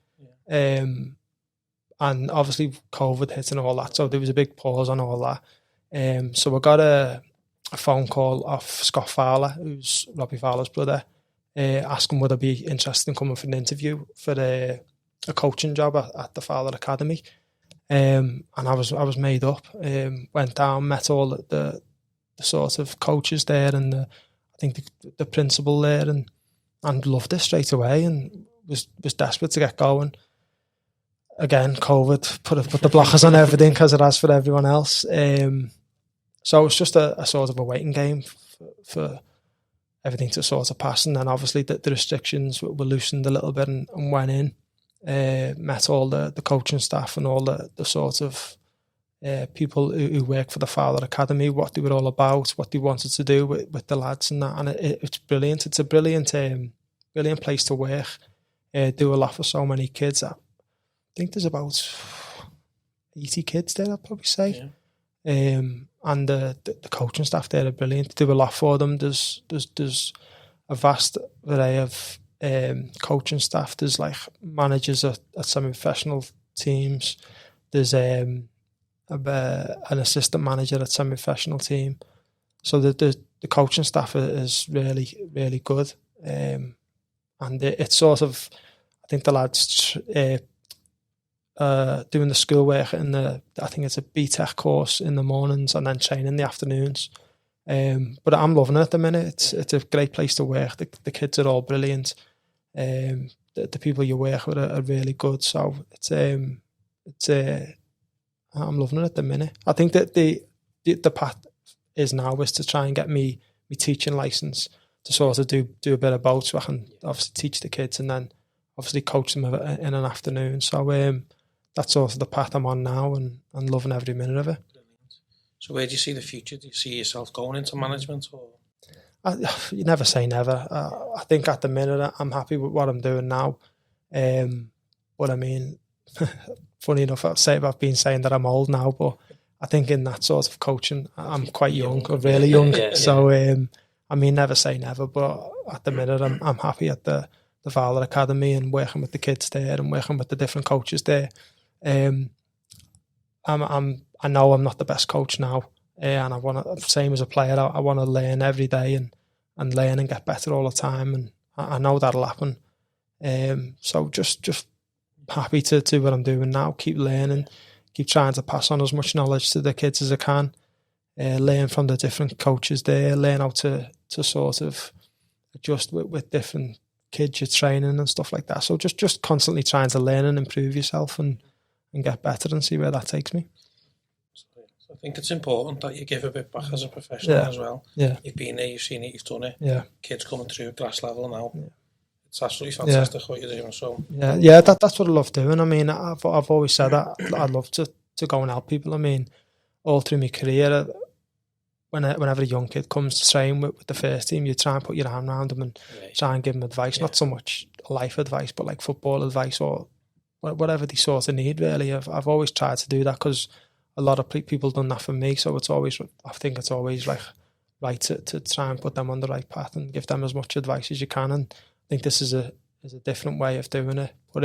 and obviously COVID hit and all that, so there was a big pause on all that. So I got a phone call off Scott Fowler, who's Robbie Fowler's brother, asking would I be interested in coming for an interview for a coaching job at the Fowler Academy. And I was made up. Went down, met all the sort of coaches there, and I think the principal there, and loved it straight away, and was desperate to get going. Again, COVID put the blockers on everything, because it has for everyone else. So it's just a sort of a waiting game for everything to sort of pass, and then obviously the restrictions were loosened a little bit and went in. Met all the coaching staff and all the sort of people who work for the Fowler Academy, what they were all about, what they wanted to do with the lads and that, and it's brilliant. It's a brilliant place to work. Do a lot for so many kids. I think there's about 80 kids there, I'd probably say. Yeah. And the coaching staff there are brilliant. Do a lot for them. There's a vast array of coaching staff. There's like managers at semi-professional teams. There's an assistant manager at semi-professional team. So the coaching staff is really, really good. And it's sort of, I think the lads doing the schoolwork in I think it's a BTEC course in the mornings and then training in the afternoons. But I'm loving it at the minute. It's a great place to work. The kids are all brilliant. The people you work with are really good. So I'm loving it at the minute. I think that the path is to try and get me teaching license to sort of do a bit of both, so I can obviously teach the kids and then obviously coach them in an afternoon. So that's sort of the path I'm on now, and loving every minute of it.
So where do you see the future? Do you see yourself going into management? Or?
You never say never. I think at the minute I'm happy with what I'm doing now. But I mean, funny enough, I've been saying that I'm old now, but I think in that sort of coaching, I'm quite young, or really young. So I mean, never say never. But at the minute, I'm happy at the Fowler Academy and working with the kids there and working with the different coaches there. I know I'm not the best coach now, and I want to, same as a player, I want to learn every day and learn and get better all the time, and I know that'll happen. So just happy to do what I'm doing now, keep learning, keep trying to pass on as much knowledge to the kids as I can, learn from the different coaches there, learn how to sort of adjust with different kids you're training and stuff like that. So just constantly trying to learn and improve yourself and get better and see where that takes me.
I think it's important that you give a bit back as a professional as well.
Yeah.
You've been there, you've seen it, you've done it.
Yeah.
Kids coming through grass level now. Yeah. It's absolutely fantastic what you're doing. So
that's what I love doing. I mean, I've always said that I'd love to go and help people. I mean, all through my career, whenever a young kid comes to train with the first team, you try and put your arm around them and try and give them advice, not so much life advice, but like football advice or whatever they sort of need, really. I've always tried to do that because a lot of people done that for me, so I think it's always like right to try and put them on the right path and give them as much advice as you can. And I think this is a different way of doing it, but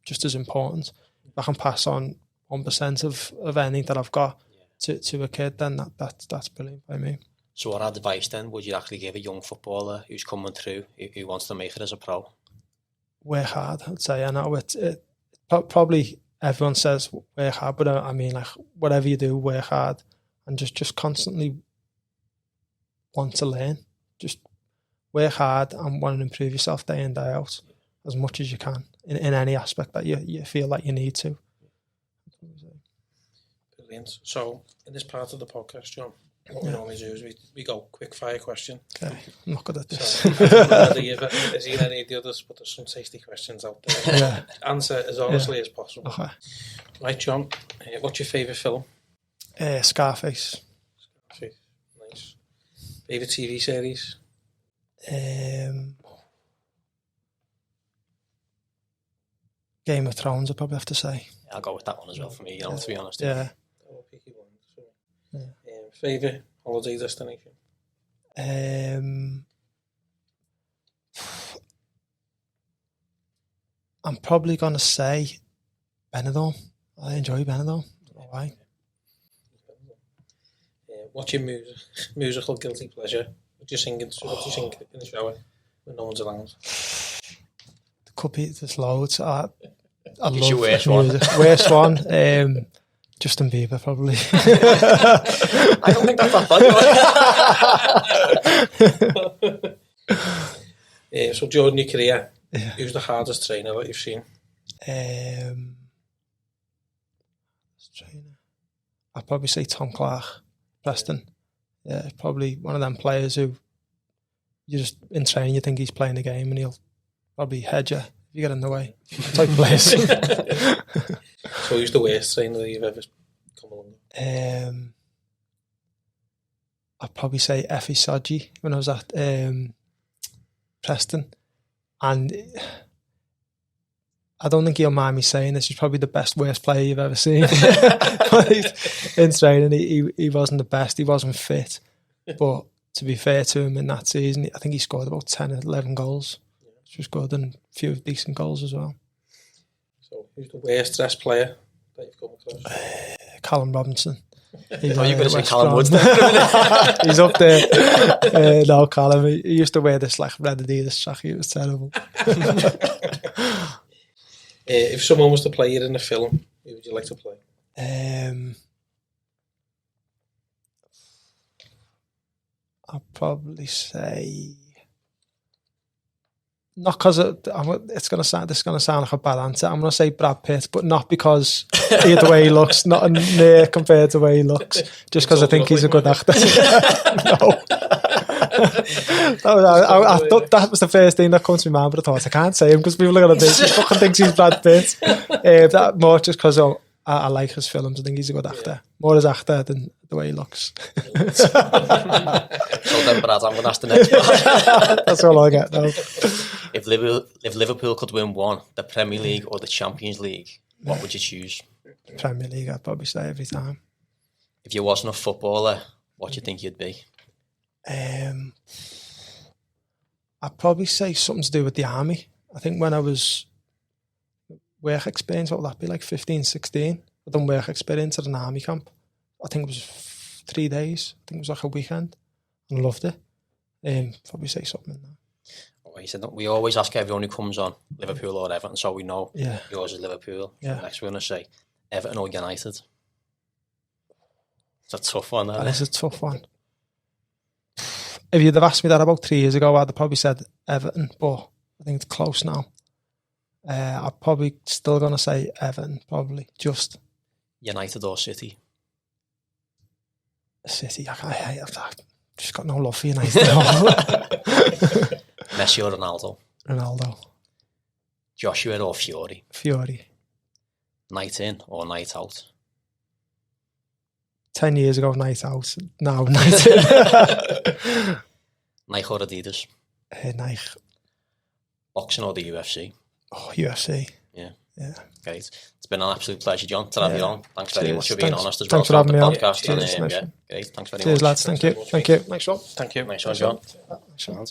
just as important. If I can pass on 1% of anything that I've got to a kid, then that's brilliant by me.
So what advice then would you actually give a young footballer who's coming through, who wants to make it as a pro?
Work hard, I'd say. I know it probably everyone says work hard, but I mean, like, whatever you do, work hard and just constantly want to learn. Just work hard and want to improve yourself day in, day out as much as you can in any aspect that you feel like you need to.
Brilliant. So, in this part of the podcast, John, what we normally do is we go quick fire question.
Okay, I'm not good at this.
So, has seen any of the others, but there's some tasty questions out there.
Yeah.
Answer as honestly as possible.
Okay.
Right, John, what's your favourite film?
Scarface.
Scarface. Nice. Favourite TV series?
Game of Thrones, I'd probably have to say.
I'll go with that one as well for me, to be honest.
Yeah.
Favourite holiday destination?
I'm probably going to say Benidorm. I enjoy Benidorm. Why?
What's your musical guilty pleasure? What do you sing in the shower when no one's around?
There could be, there's loads. I love
your worst
music. Worst one? Justin Bieber, probably.
I don't think that's that bad.
So during your career, who's the hardest trainer that you've seen?
I'd probably say Tom Clark, Preston. Yeah, probably one of them players who you just in training you think he's playing a game and he'll probably head you if you get in the way. Type of players.
So who's the worst trainer that you've ever come along with?
I'd probably say Effie Sodji when I was at Preston, and I don't think he'll mind me saying this, he's probably the worst player you've ever seen. In training, he wasn't the best, he wasn't fit, but to be fair to him in that season, I think he scored about 10 or 11 goals, which was good, and a few decent goals as well.
So who's the worst dressed player that you've come across?
Callum Robinson.
You're going to say Callum Woods.
He's up there. No, Callum. He used to wear this like red Adidas track. It was terrible.
If someone was to play you in a film, who would you like to play?
I'd probably say, not because this is going to sound like a bad answer. I'm going to say Brad Pitt, but not because the way he looks, not near compared to the way he looks, just because I think he's a good actor. No. I thought that was the first thing that comes to my mind, but I thought I can't say him because people are going to think he fucking thinks he's Brad Pitt. That more just because I like his films. I think he's a good actor, more as actor than the way he looks.
So then, Brad, I'm going to ask the next part.
That's all I get now.
If Liverpool could win one, the Premier League or the Champions League, what would you choose?
Premier League, I'd probably say every time.
If you wasn't a footballer, what do you think you'd be?
I'd probably say something to do with the army. I think when I was work experience, what would that be, like 15, 16? I done work experience at an army camp. I think it was 3 days. I think it was like a weekend. And I loved it. Probably say something like that.
He said, we always ask everyone who comes on, Liverpool or Everton, so we know yours is Liverpool.
Yeah.
Next we're going to say Everton or United. It's a tough one.
That is a tough one. If you'd have asked me that about 3 years ago, I'd have probably said Everton, but I think it's close now. I'm probably still going to say Everton, probably. Just
United or City?
City. I've just got no love for United.
Messi or Ronaldo?
Ronaldo.
Joshua or Fury?
Fury.
Night in or night out?
10 years ago, night out. Now, night in.
Nike or Adidas?
Nike.
Boxing or the UFC?
Oh, UFC.
Yeah.
Great.
It's been an absolute pleasure, John, to have you on. Thanks very much for being honest as well.
Thanks for having me on.
Podcast.
Cheers,
And, great. Thanks very much.
Cheers, lads. Thank you.
Nice one, John.
Thanks, John.